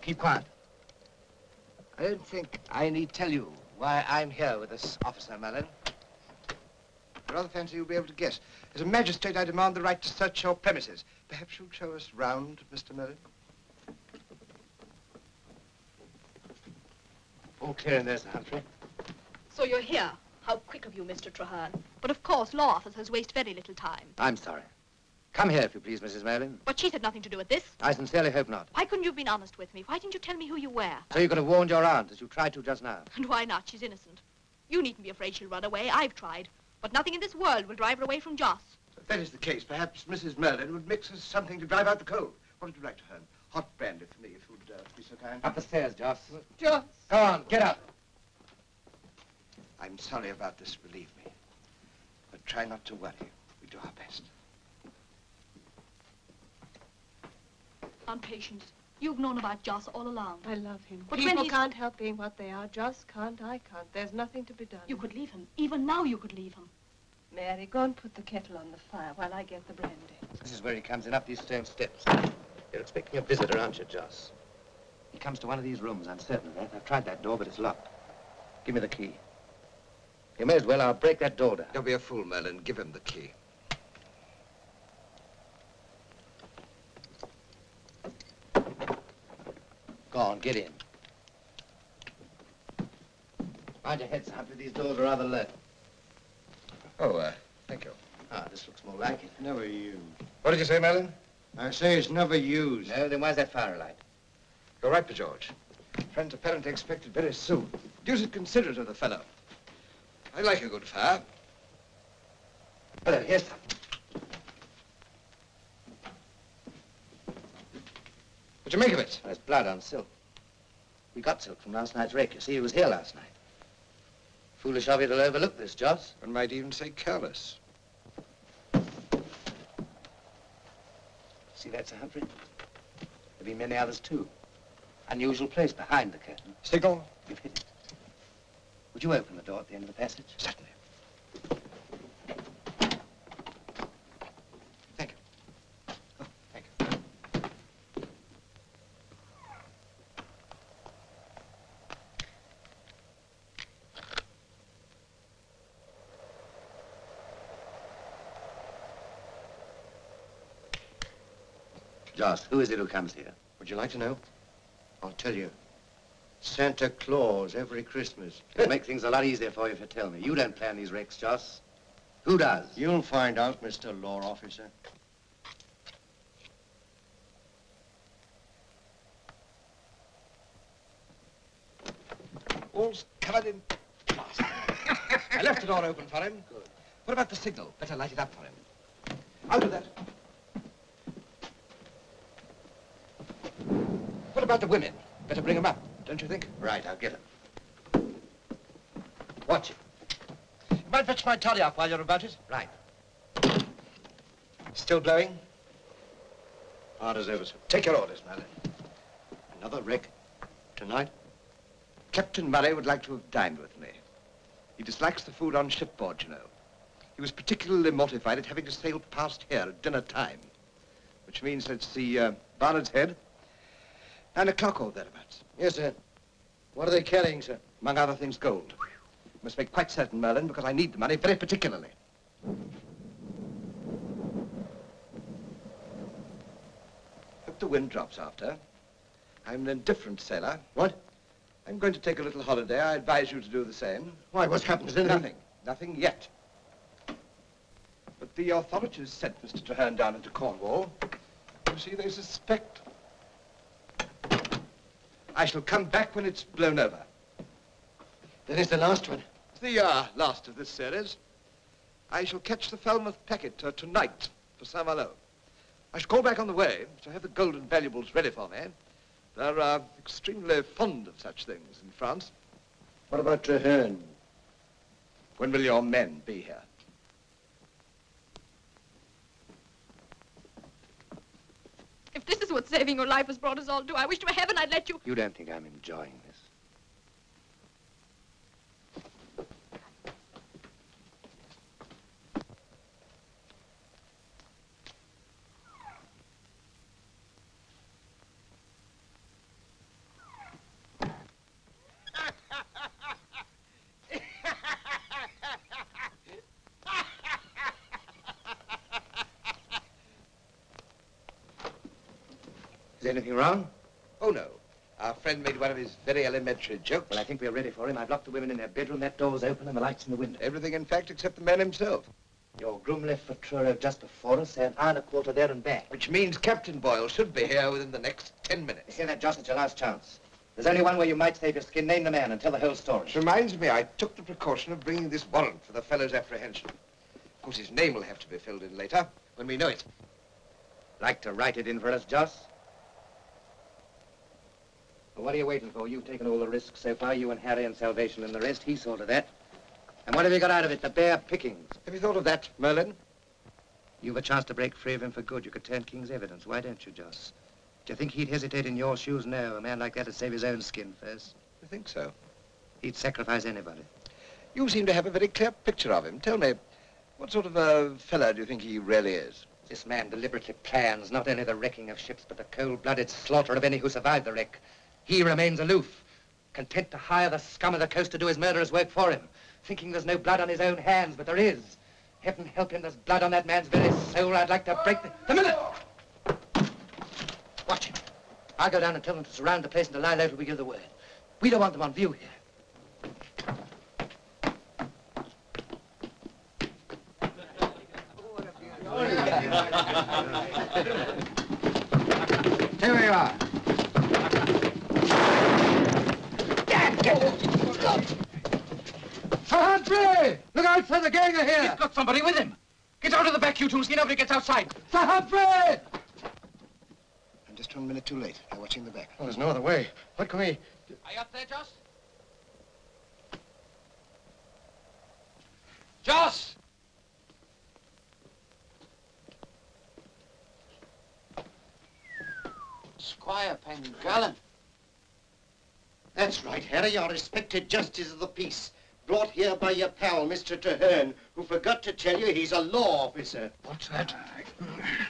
Keep quiet. I don't think I need tell you why I'm here with this officer, Merlin. I rather fancy you'll be able to guess. As a magistrate, I demand the right to search your premises. Perhaps you'll show us round, Mr. Merlin? All clear in there, Sir Humphrey. So you're here. How quick of you, Mr. Traherne. But of course, law officers waste very little time. I'm sorry. Come here, if you please, Mrs. Merlin. But she's had nothing to do with this. I sincerely hope not. Why couldn't you have been honest with me? Why didn't you tell me who you were? So you could have warned your aunt, as you tried to just now. And why not? She's innocent. You needn't be afraid she'll run away. I've tried. But nothing in this world will drive her away from Joss. If that is the case, perhaps Mrs. Merlin would mix us something to drive out the cold. What would you like to have? Hot brandy for me, if you'd be so kind. Up the stairs, Joss. Joss! Go on, get up. I'm sorry about this, believe me. But try not to worry. We do our best. Aunt Patience, you've known about Joss all along. I love him. But People when he's... can't help being what they are. Joss can't, I can't. There's nothing to be done. You could leave him. Even now you could leave him. Mary, go and put the kettle on the fire while I get the brandy. This is where he comes in, up these stone steps. You're expecting a visitor, aren't you, Joss? He comes to one of these rooms, I'm certain of that. I've tried that door, but it's locked. Give me the key. You may as well. I'll break that door down. Don't be a fool, Merlin. Give him the key. Go on, get in. Mind your head, Sir Humphrey. These doors are rather low. Oh, thank you. Ah, this looks more like it. Never used. What did you say, Merlin? I say it's never used. No, then why's that fire alight? You're right, George. Friends apparently expected very soon. Deuced considerate of the fellow. I like a good fire. Well, then, here's some. What'd you make of it? There's blood on silk. We got silk from last night's wreck. You see, he was here last night. Foolish of you to overlook this, Joss. One might even say careless. See that, Sir Humphrey? There'll be many others, too. Unusual place behind the curtain. Signal? You've hit it. Would you open the door at the end of the passage? Certainly. Thank you. Oh, thank you. Joss, who is it who comes here? Would you like to know? I'll tell you. Santa Claus every Christmas. It'll make things a lot easier for you if you tell me. You don't plan these wrecks, Joss. Who does? You'll find out, Mr. Law Officer. All's covered in plaster. I left the door open for him. Good. What about the signal? Better light it up for him. I'll do that. What about the women? Better bring them up, don't you think? Right, I'll get them. Watch it. You might fetch my toddy up while you're about it. Right. Still blowing? Hard as ever, sir. Take your orders, Merlin. Another wreck tonight? Captain Murray would like to have dined with me. He dislikes the food on shipboard, you know. He was particularly mortified at having to sail past here at dinner time. Which means, let's see, Barnard's Head, 9 o'clock or thereabouts. Yes, sir. What are they carrying, sir? Among other things, gold. You must make quite certain, Merlin, because I need the money very particularly. Hope the wind drops after. I'm an indifferent sailor. What? I'm going to take a little holiday. I advise you to do the same. Why, what's happened? Is anything? Nothing. Nothing yet. But the authorities sent Mr. Traherne down into Cornwall. You see, they suspect. I shall come back when it's blown over. Then it's the last one. It's the last of this series. I shall catch the Falmouth packet tonight for Saint-Malo. I shall call back on the way to have the gold and valuables ready for me. They're extremely fond of such things in France. What about Traherne? When will your men be here? If this is what saving your life has brought us all to, I wish to heaven I'd let you... You don't think I'm enjoying this? Is anything wrong? Oh, no. Our friend made one of his very elementary jokes. Well, I think we're ready for him. I've locked the women in their bedroom. That door's open and the light's in the window. Everything, in fact, except the man himself. Your groom left for Truro just before us. Say an hour and a quarter there and back. Which means Captain Boyle should be here within the next 10 minutes. You hear that, Joss? It's your last chance. There's only one way you might save your skin. Name the man and tell the whole story. Which reminds me, I took the precaution of bringing this warrant for the fellow's apprehension. Of course, his name will have to be filled in later, when we know it. Like to write it in for us, Joss? Well, what are you waiting for? You've taken all the risks so far, you and Harry and Salvation and the rest. He saw to that. And what have you got out of it? The bare pickings. Have you thought of that, Merlin? You've a chance to break free of him for good. You could turn King's evidence. Why don't you, Joss? Do you think he'd hesitate in your shoes? No, a man like that would save his own skin first. I think so. He'd sacrifice anybody. You seem to have a very clear picture of him. Tell me, what sort of a fellow do you think he really is? This man deliberately plans not only the wrecking of ships, but the cold-blooded slaughter of any who survived the wreck. He remains aloof, content to hire the scum of the coast to do his murderous work for him, thinking there's no blood on his own hands, but there is. Heaven help him, there's blood on that man's very soul. I'd like to break the minute! Watch him. I'll go down and tell them to surround the place and to lie low till we give the word. We don't want them on view here. Stay where you are. Sir Humphrey! Look out, sir, the gang are here! He's got somebody with him. Get out of the back, you two, see nobody gets outside. Sir Humphrey! I'm just 1 minute too late. They're watching the back. Well, there's no other way. What can we... Are you up there, Joss? Joss! Squire Pengallen. That's right, Harry. Your respected justice of the peace. Brought here by your pal, Mr. Traherne, who forgot to tell you he's a law officer. What's that?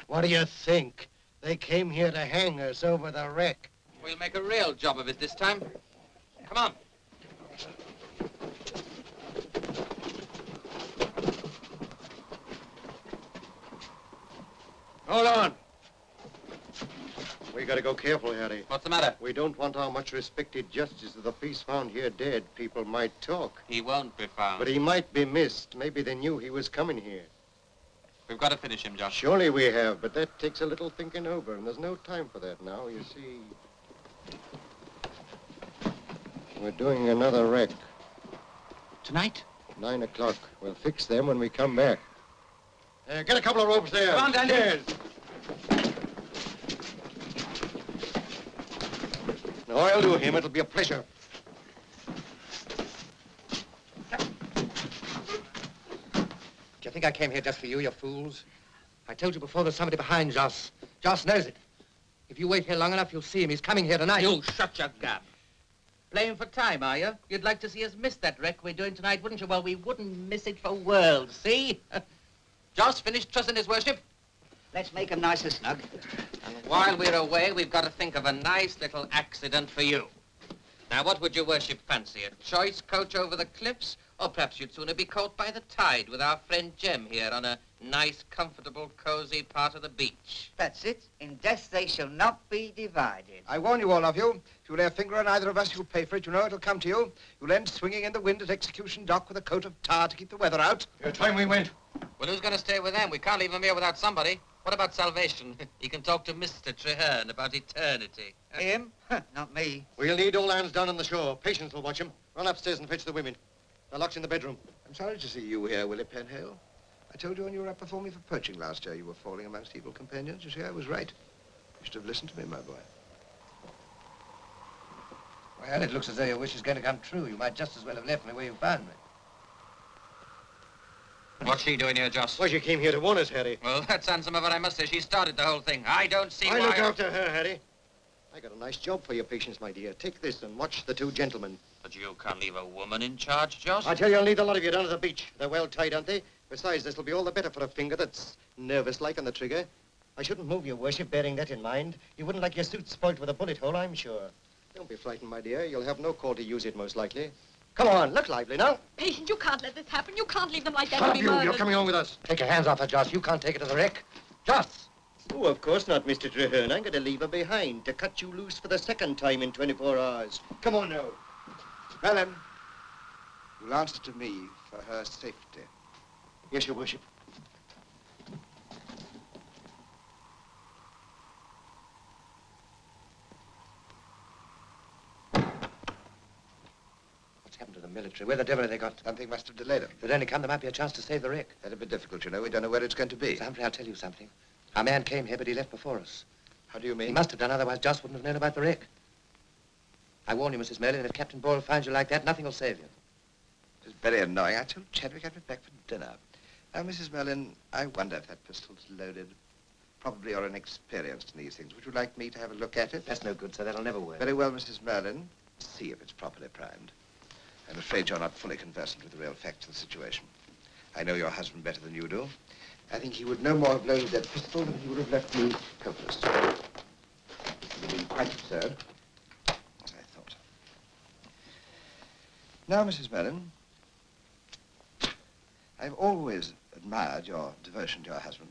What do you think? They came here to hang us over the wreck. We'll make a real job of it this time. Come on. Hold on. We gotta go careful, Harry. What's the matter? We don't want our much respected justice of the peace found here dead. People might talk. He won't be found. But he might be missed. Maybe they knew he was coming here. We've got to finish him, Josh. Surely we have, but that takes a little thinking over, and there's no time for that now, you see. We're doing another wreck. Tonight? 9 o'clock. We'll fix them when we come back. Get a couple of ropes there. Come on, Dandy. Cheers. No, I'll do him. It'll be a pleasure. Do you think I came here just for you, you fools? I told you before there's somebody behind Joss. Joss knows it. If you wait here long enough, you'll see him. He's coming here tonight. You shut your gab. Playing for time, are you? You'd like to see us miss that wreck we're doing tonight, wouldn't you? Well, we wouldn't miss it for worlds, see? Joss finished trussing his worship? Let's make 'em nice and snug. And while we're away, we've got to think of a nice little accident for you. Now, what would your worship fancy? A choice coach over the cliffs? Or perhaps you'd sooner be caught by the tide with our friend Jem here on a nice, comfortable, cozy part of the beach. That's it. In death they shall not be divided. I warn you, all of you. If you lay a finger on either of us, you'll pay for it. You know it'll come to you. You'll end swinging in the wind at Execution Dock with a coat of tar to keep the weather out. Your time we went. Well, who's going to stay with them? We can't leave him here without somebody. What about salvation? He can talk to Mr. Treherne about eternity. Him? Not me. We'll need all hands down on the shore. Patience will watch him. Run upstairs and fetch the women. They're locked in the bedroom. I'm sorry to see you here, Willie Penhale. I told you when you were up before me for poaching last year you were falling amongst evil companions. You see, I was right. You should have listened to me, my boy. Well, it looks as though your wish is going to come true. You might just as well have left me where you found me. What's she doing here, Joss? Well, she came here to warn us, Harry. Well, that's handsome of her, I must say. She started the whole thing. I don't see why... I look after her, Harry. I got a nice job for your Patience, my dear. Take this and watch the two gentlemen. But you can't leave a woman in charge, Joss. I tell you, I'll need a lot of you down at the beach. They're well tied, aren't they? Besides, this'll be all the better for a finger that's nervous-like on the trigger. I shouldn't move, your worship, bearing that in mind. You wouldn't like your suit spoilt with a bullet hole, I'm sure. Don't be frightened, my dear. You'll have no call to use it, most likely. Come on, look lively now. Patience, you can't let this happen. You can't leave them like that Shut to up, be you. murdered. You're coming on with us. Take your hands off her, Joss. You can't take her to the wreck. Joss! Oh, of course not, Mr. Treherne. I'm going to leave her behind to cut you loose for the second time in 24 hours. Come on now. Mellon, you'll answer to me for her safety. Yes, your worship. What's happened to the military? Where the devil have they got? Something must have delayed them. If they'd only come, there might be a chance to save the wreck. That'd be difficult, you know. We don't know where it's going to be. Sir Humphrey, I'll tell you something. Our man came here, but he left before us. How do you mean? He must have done, otherwise Joss wouldn't have known about the wreck. I warn you, Mrs. Merlin, if Captain Boyle finds you like that, nothing will save you. It's very annoying. I told Chadwick I'd be back for dinner. Now, Mrs. Merlin, I wonder if that pistol's loaded. Probably you're inexperienced in these things. Would you like me to have a look at it? That's no good, sir. That'll never work. Very well, Mrs. Merlin. See if it's properly primed. I'm afraid you're not fully conversant with the real facts of the situation. I know your husband better than you do. I think he would no more have loaded that pistol than he would have left me coatless. It would be quite absurd, as I thought. Now, Mrs. Merlin, I've always admired your devotion to your husband.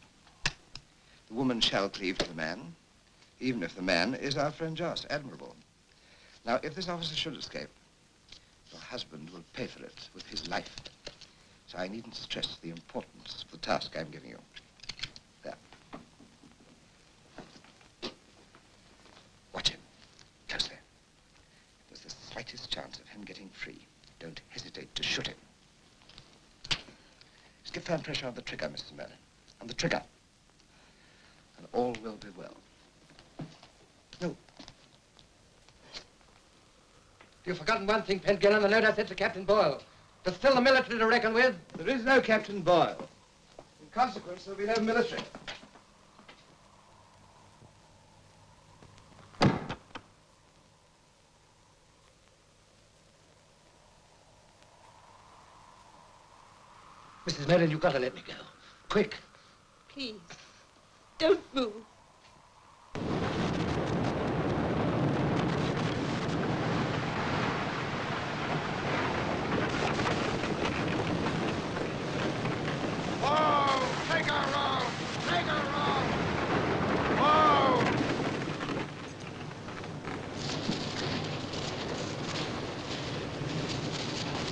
The woman shall cleave to the man, even if the man is our friend Joss. Admirable. Now, if this officer should escape, your husband will pay for it with his life. So I needn't stress the importance of the task I'm giving you. There. Watch him. Closely. If there's the slightest chance of him getting free, don't hesitate to shoot him. Just give firm pressure on the trigger, Mrs. Merlin. On the trigger. And all will be well. No. You've forgotten one thing, Pengellan, the note I sent to Captain Boyle. There's still the military to reckon with. There is no Captain Boyle. In consequence, there'll be no military. Mrs. Merlin, you've got to let me go. Quick. Please, don't move.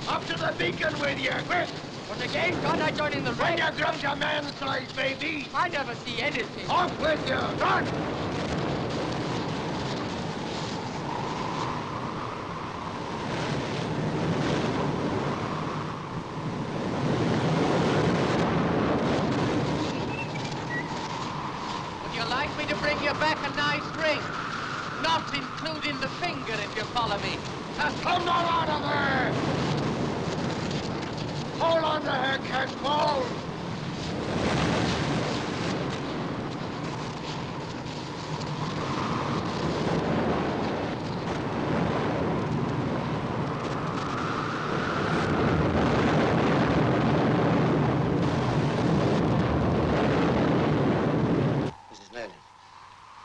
Up to the beacon with you, quick! But again, can't I join in the When race? you grown to man's size, baby! I never see anything. Off with you! Run! Would you like me to bring you back a nice ring? Not including the finger, if you follow me. Come on out of there! Hold on to her, Catchpole!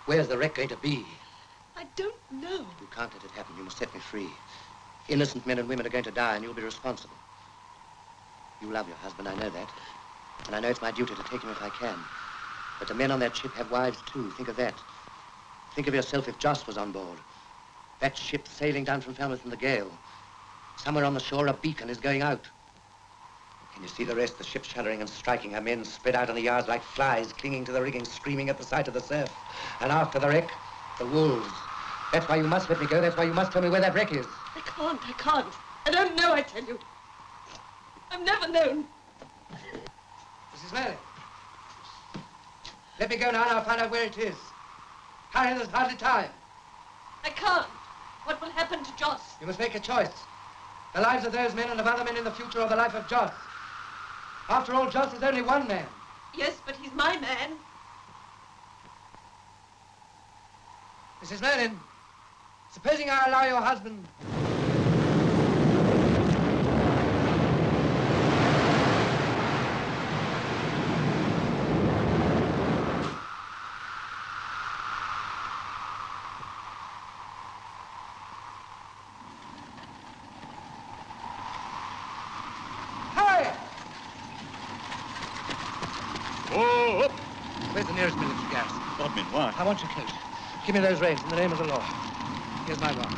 Where's the wreck going to be? I don't know. You can't let it happen. You must set me free. Innocent men and women are going to die, and you'll be responsible. You love your husband, I know that. And I know it's my duty to take him if I can. But the men on that ship have wives, too. Think of that. Think of yourself if Joss was on board. That ship sailing down from Falmouth in the gale. Somewhere on the shore, a beacon is going out. Can you see the rest? The ship shuddering and striking, her men spread out on the yards like flies, clinging to the rigging, screaming at the sight of the surf. And after the wreck, the wolves. That's why you must let me go. That's why you must tell me where that wreck is. I can't. I don't know, I tell you. I've never known. Mrs. Murray. Let me go now and I'll find out where it is. Hurry, there's hardly time. I can't. What will happen to Joss? You must make a choice. The lives of those men and of other men in the future, or the life of Joss. After all, Joss is only one man. Yes, but he's my man. Mrs. Merlin, supposing I allow your husband... Oh, up! Where's the nearest military gas? Bodmin, why? I want your coat. Give me those reins in the name of the law. Here's my watch.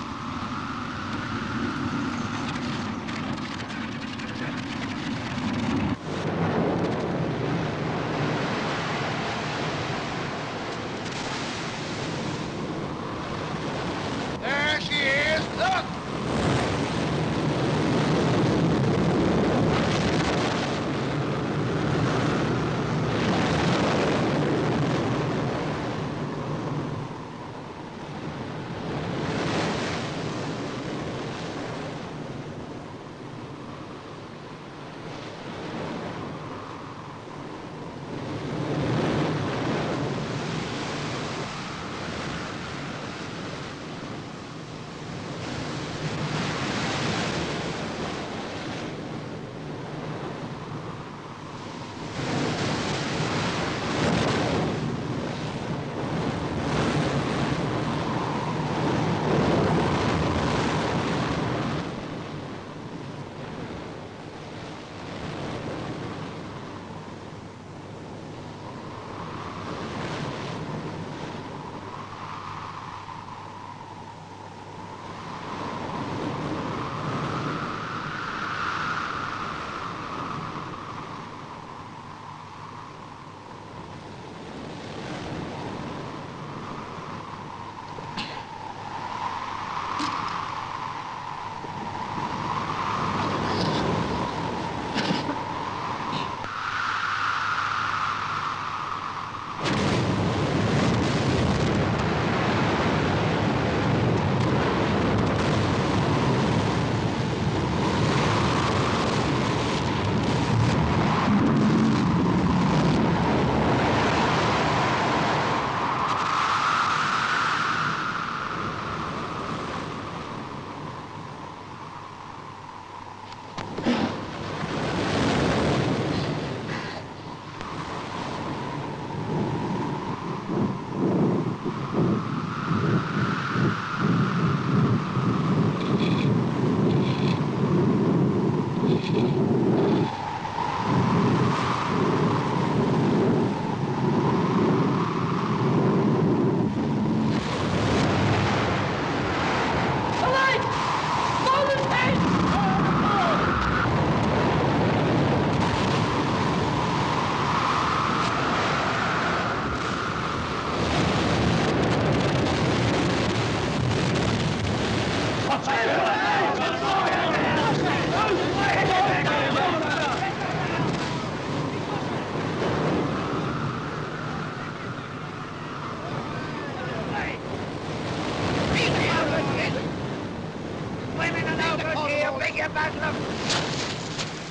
There she is. Look!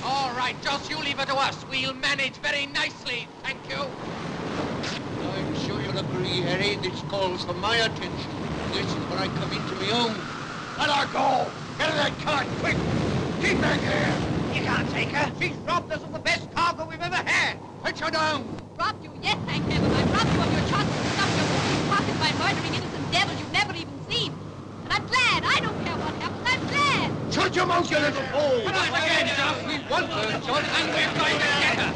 All right, Joss, you leave it to us. We'll manage very nicely, thank you. I'm sure you'll agree, Harry, this calls for my attention. This is where I come into my own. Let her go! Get in that cart, quick! Keep her here! You can't take her. She's robbed us of the best cargo we've ever had. Put her down! Robbed you? Yes, thank heaven. I robbed you of your chocolate stuff, your cookies, pocket by murdering innocent devils you've never even seen. And I'm glad. I don't care what happens. I'm glad. Shut your mouth, you little fool! Not again, Joss. We want her, Joan, and we're going to get her.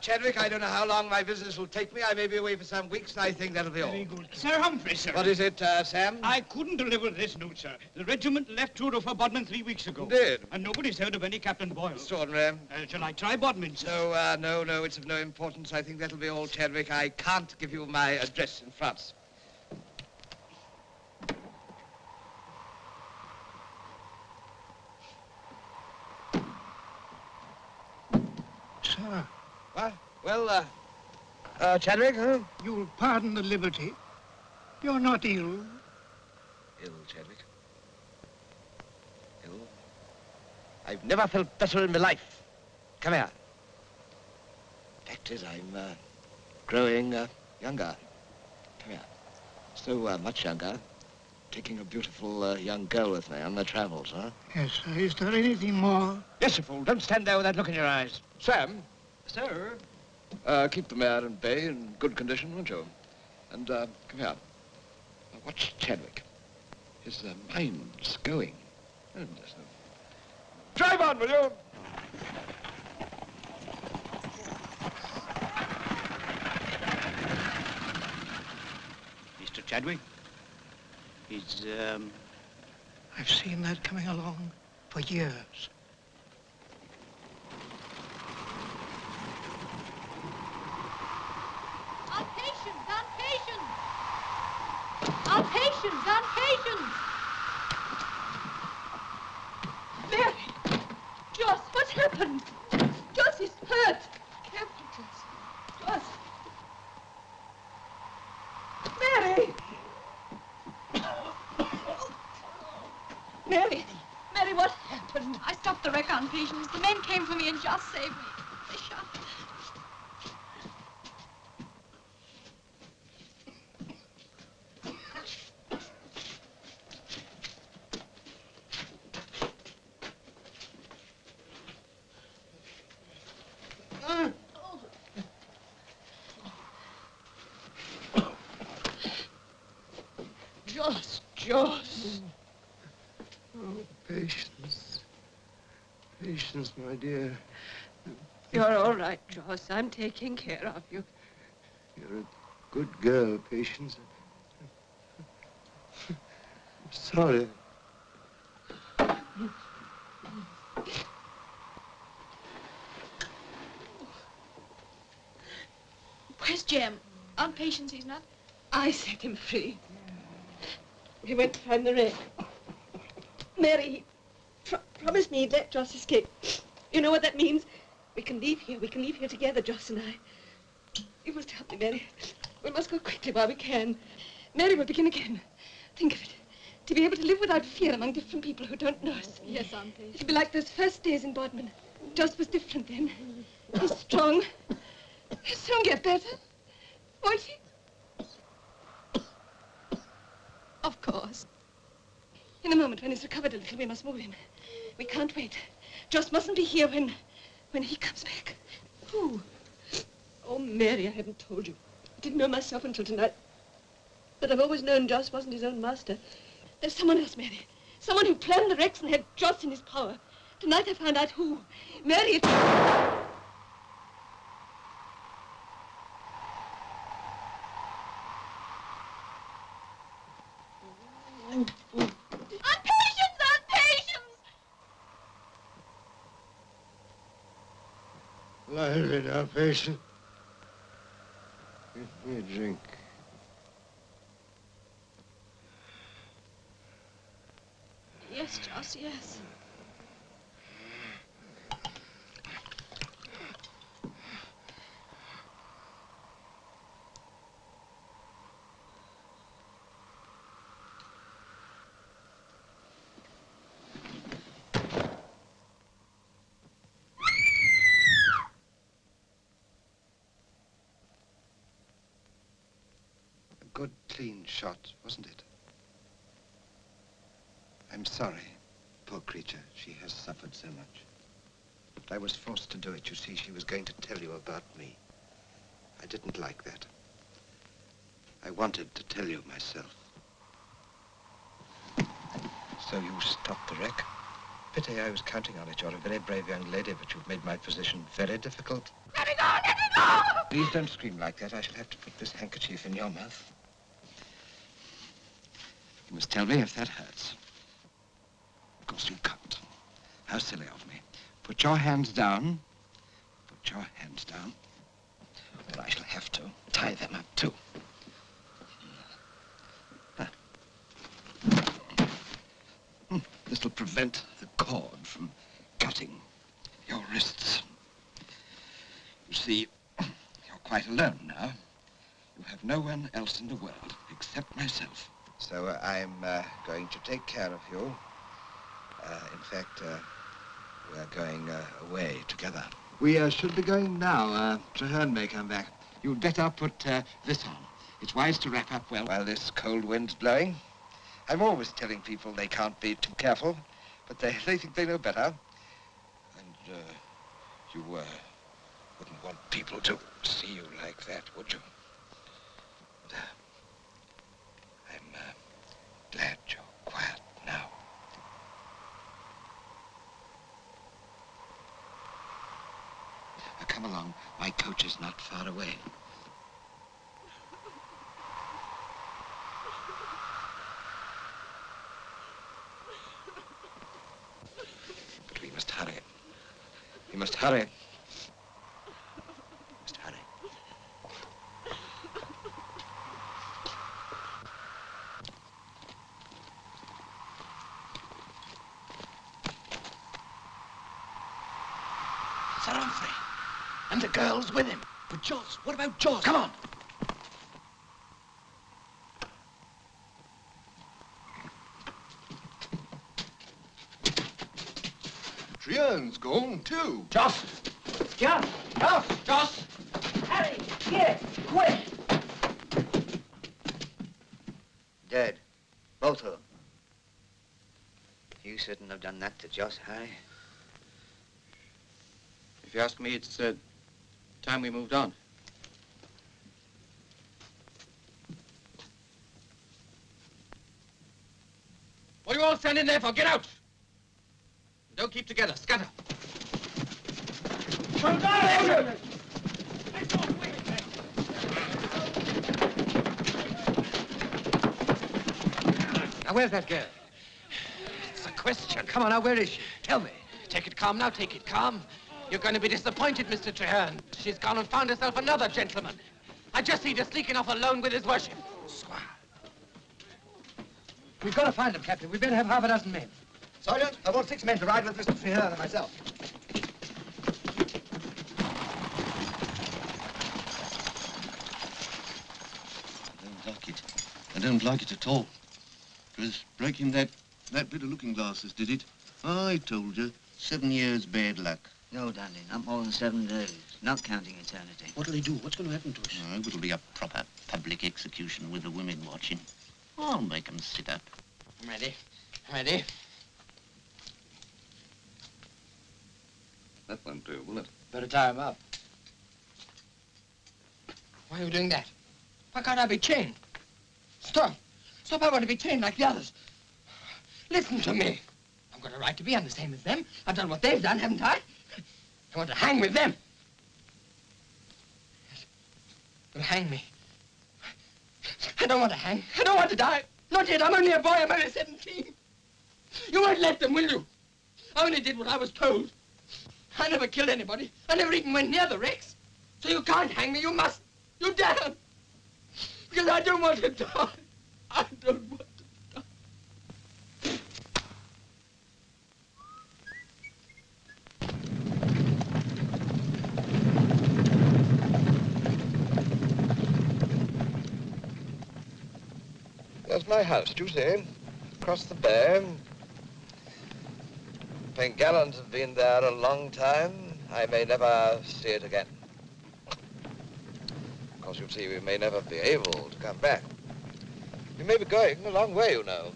Chadwick, I don't know how long my business will take me. I may be away for some weeks, and I think that'll be all. Very good. Sir Humphrey, sir. What is it, Sam? I couldn't deliver this note, sir. The regiment left Truro for Bodmin 3 weeks ago. Did? And nobody's heard of any Captain Boyle. Extraordinary. Shall I try Bodmin, sir? No, it's of no importance. I think that'll be all, Chadwick. I can't give you my address in France. Sir. What? Well, Chadwick, huh? You'll pardon the liberty. You're not ill. Ill, Chadwick. Ill? I've never felt better in my life. Come here. Fact is, I'm growing younger. Come here. So much younger. Taking a beautiful young girl with me on my travels, huh? Yes, sir. Is there anything more? Yes, you fool. Don't stand there with that look in your eyes. Sam. Sir? Keep the mare and bay in good condition, won't you? And, come here. Watch Chadwick. His mind's going. Drive on, will you? Mr. Chadwick? He's, I've seen that coming along for years. Our patience, our patience. Our patience, our patience. Mary! Joss, what's happened? Joss is hurt. Careful, Joss. Joss. Mary! Mary, what happened? I stopped the wreck on Patience. The men came for me and just saved me. They shot me. Joss. Oh, Patience. Patience, my dear. You're all right, Joss. I'm taking care of you. You're a good girl, Patience. I'm sorry. Where's Jem? Aunt Patience, he's not. I set him free. He went to find the wreck. Mary, he promised me he'd let Joss escape. You know what that means? We can leave here. We can leave here together, Joss and I. You must help me, Mary. We must go quickly while we can. Mary will begin again. Think of it. To be able to live without fear among different people who don't know us. Yes, Aunt Patience. It'll be like those first days in Bodmin. Joss was different then. He's strong. He'll soon get better. Won't he? Of course. In a moment, when he's recovered a little, we must move him. We can't wait. Joss mustn't be here when he comes back. Who? Oh, Mary, I haven't told you. I didn't know myself until tonight. But I've always known Joss wasn't his own master. There's someone else, Mary. Someone who planned the wrecks and had Joss in his power. Tonight I found out who. Mary, Aunt Patience! Aunt Patience! Lively now, Patience. Give me a drink. Yes, Joss, yes. A good, clean shot, wasn't it? I'm sorry. Poor creature. She has suffered so much. But I was forced to do it. You see, she was going to tell you about me. I didn't like that. I wanted to tell you myself. So you stopped the wreck? Pity, I was counting on it. You're a very brave young lady, but you've made my position very difficult. Let me go! Let me go! Please don't scream like that. I shall have to put this handkerchief in your mouth. You must tell me if that hurts. Of course you can't. How silly of me. Put your hands down. Put your hands down. But I shall have to tie them up, too. This will prevent the cord from cutting your wrists. You see, you're quite alone now. You have no one else in the world except myself. So I'm going to take care of you. In fact, we're going away together. We should be going now. Traherne may come back. You'd better put this on. It's wise to wrap up well while this cold wind's blowing. I'm always telling people they can't be too careful, but they think they know better. And you wouldn't want people to see you like that, would you? But, I'm glad you're quiet now. Come along. My coach is not far away. But we must hurry. We must hurry. We must hurry. Sir Humphrey. And the girl's with him. But Joss, what about Joss? Come on. Treherne's gone too. Joss! Joss! Joss! Joss! Harry, here, quick! Dead. Both of them. You shouldn't have done that to Joss, Harry. If you ask me, it's time we moved on. What are you all standing there for? Get out! Don't keep together. Scatter. Now, where's that girl? It's a question. Come on, now, where is she? Tell me. Take it calm now, take it calm. You're going to be disappointed, Mr. Traherne. She's gone and found herself another gentleman. I just see her sneaking off alone with his worship. Squire. We've got to find him, Captain. We better have half a dozen men. Sergeant, I want 6 men to ride with Mr. Traherne and myself. I don't like it. I don't like it at all. It was breaking that bit of looking glasses, did it? I told you. 7 years bad luck. No, darling, not more than 7 days. Not counting eternity. What'll he do? What's going to happen to us? Oh, it'll be a proper public execution with the women watching. I'll make 'em sit up. I'm ready. I'm ready. That won't do, will it? Better tie him up. Why are you doing that? Why can't I be chained? Stop. Stop, I want to be chained like the others. Listen to me. I've got a right to be. I'm the same as them. I've done what they've done, haven't I? I want to hang with them. But hang me. I don't want to hang. I don't want to die. Not yet. I'm only a boy. I'm only 17. You won't let them, will you? I only did what I was told. I never killed anybody. I never even went near the wrecks. So you can't hang me. You must. You dare. Because I don't want to die. I don't want to die. There's my house, do you see? Across the bay. Pengallons have been there a long time. I may never see it again. Of course, you see, we may never be able to come back. We may be going a long way, you know.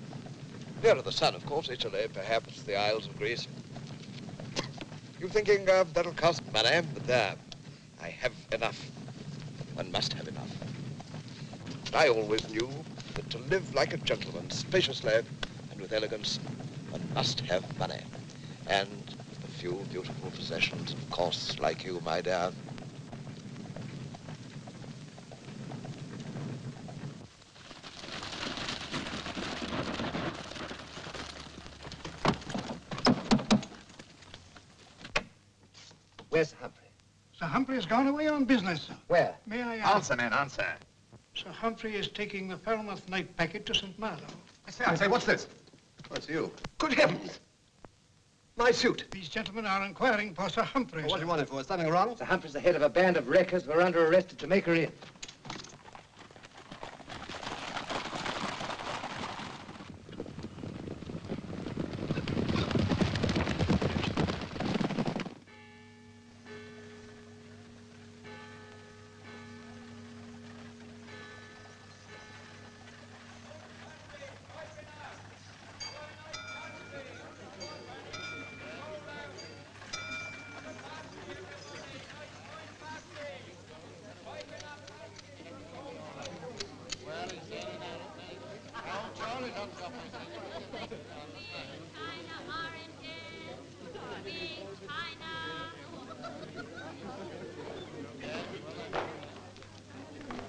Nearer the sun, of course, Italy, perhaps the Isles of Greece. You're thinking that'll cost money, but there, I have enough. One must have enough. I always knew that to live like a gentleman, spaciously and with elegance, one must have money. And a few beautiful possessions, of course, like you, my dear. Where's Sir Humphrey? Sir Humphrey has gone away on business, sir. Where? May I ask? Answer, man, answer. Sir Humphrey is taking the Falmouth night packet to St. Malo. I say, what's this? Oh, it's you. Good heavens! My suit. These gentlemen are inquiring for Sir Humphrey. Well, what sir. do you want it for? Is something wrong? Sir Humphrey's the head of a band of wreckers who are under arrest at Jamaica Inn.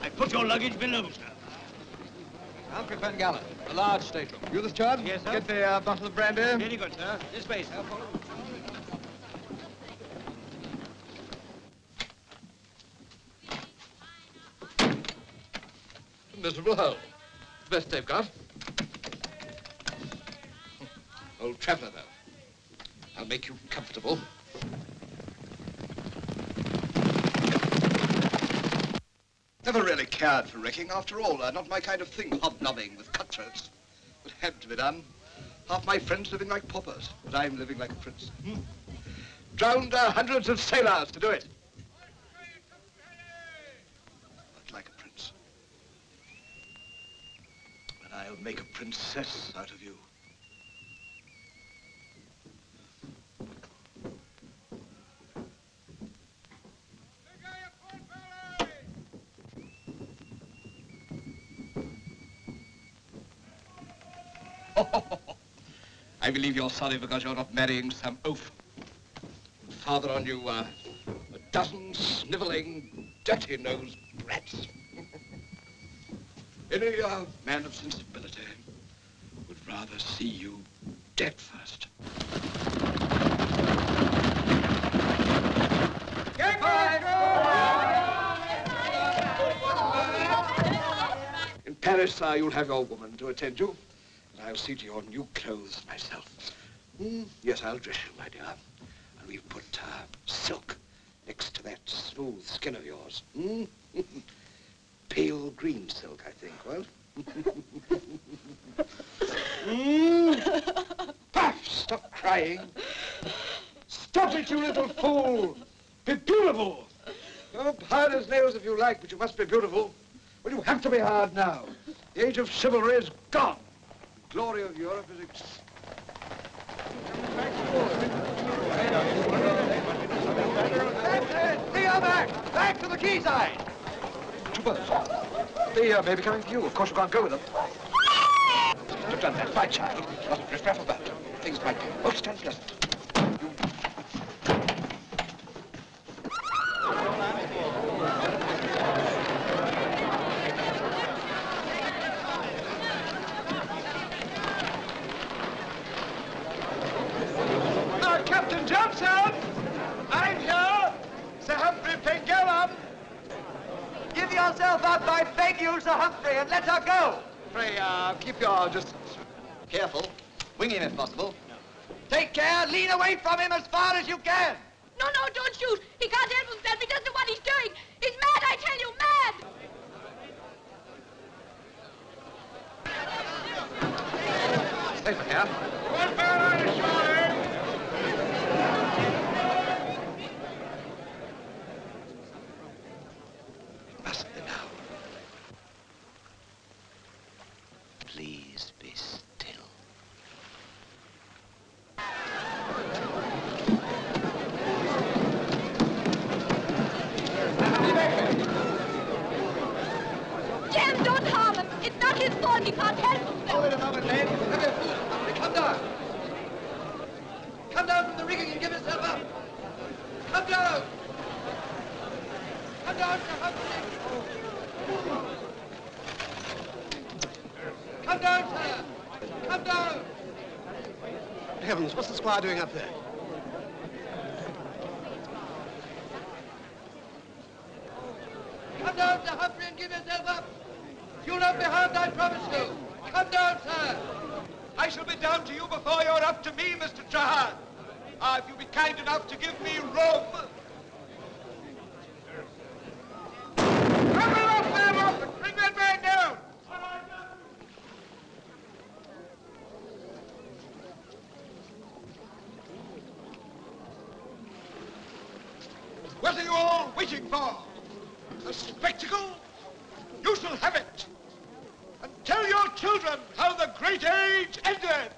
I put your luggage below, sir. Humphrey Pengallen, a large stateroom. You the steward? Yes, sir. Get the bottle of brandy. Very good, sir. This way, sir. Follow. Miserable hole. The best they've got. Old traveller, though. I'll make you comfortable. Never really cared for wrecking, after all. Not my kind of thing, hobnobbing with cutthroats. But had to be done. Half my friends living like paupers, but I'm living like a prince. Drowned hundreds of sailors to do it. But like a prince. And I'll make a princess out of you. I believe you're sorry because you're not marrying some oaf. Father on you, a dozen sniveling, dirty-nosed brats. Any man of sensibility would rather see you dead first. In Paris, you'll have your woman to attend you. I'll see to your new clothes myself. Yes, I'll dress you, my dear. And we've put silk next to that smooth skin of yours. Pale green silk, I think, well? Puff, stop crying. Stop it, you little fool. Be beautiful. Oh, hard as nails if you like, but you must be beautiful. Well, you have to be hard now. The age of chivalry is gone. Glory of Europe is Back to the quayside! Two boats. They may be coming for you. Of course, you can't go with them. You've done that, my child. Not a riff-raff about. Things might be most unpleasant. Captain Johnson! I'm here! Sir Humphrey Pengallen! Give yourself up, I beg you, Sir Humphrey, and let her go! Pray, keep your distance. Careful. Wing him if possible. No. Take care, lean away from him as far as you can! No, don't shoot! He can't help himself, he doesn't know what he's doing! He's mad, I tell you, mad! Safer here. One man on the shore! Mustn't be now. Please be still. heavens, what's the squire doing up there? Come down, Sir Humphrey, and give yourself up. You'll not be harmed, I promise you. Come down, sir. I shall be down to you before you're up to me, Mr. Treherne. If you'll be kind enough to give me room. Come off there, orphan. Bring that man down. What are you all waiting for? A spectacle? You shall have it. And tell your children how the great age ended.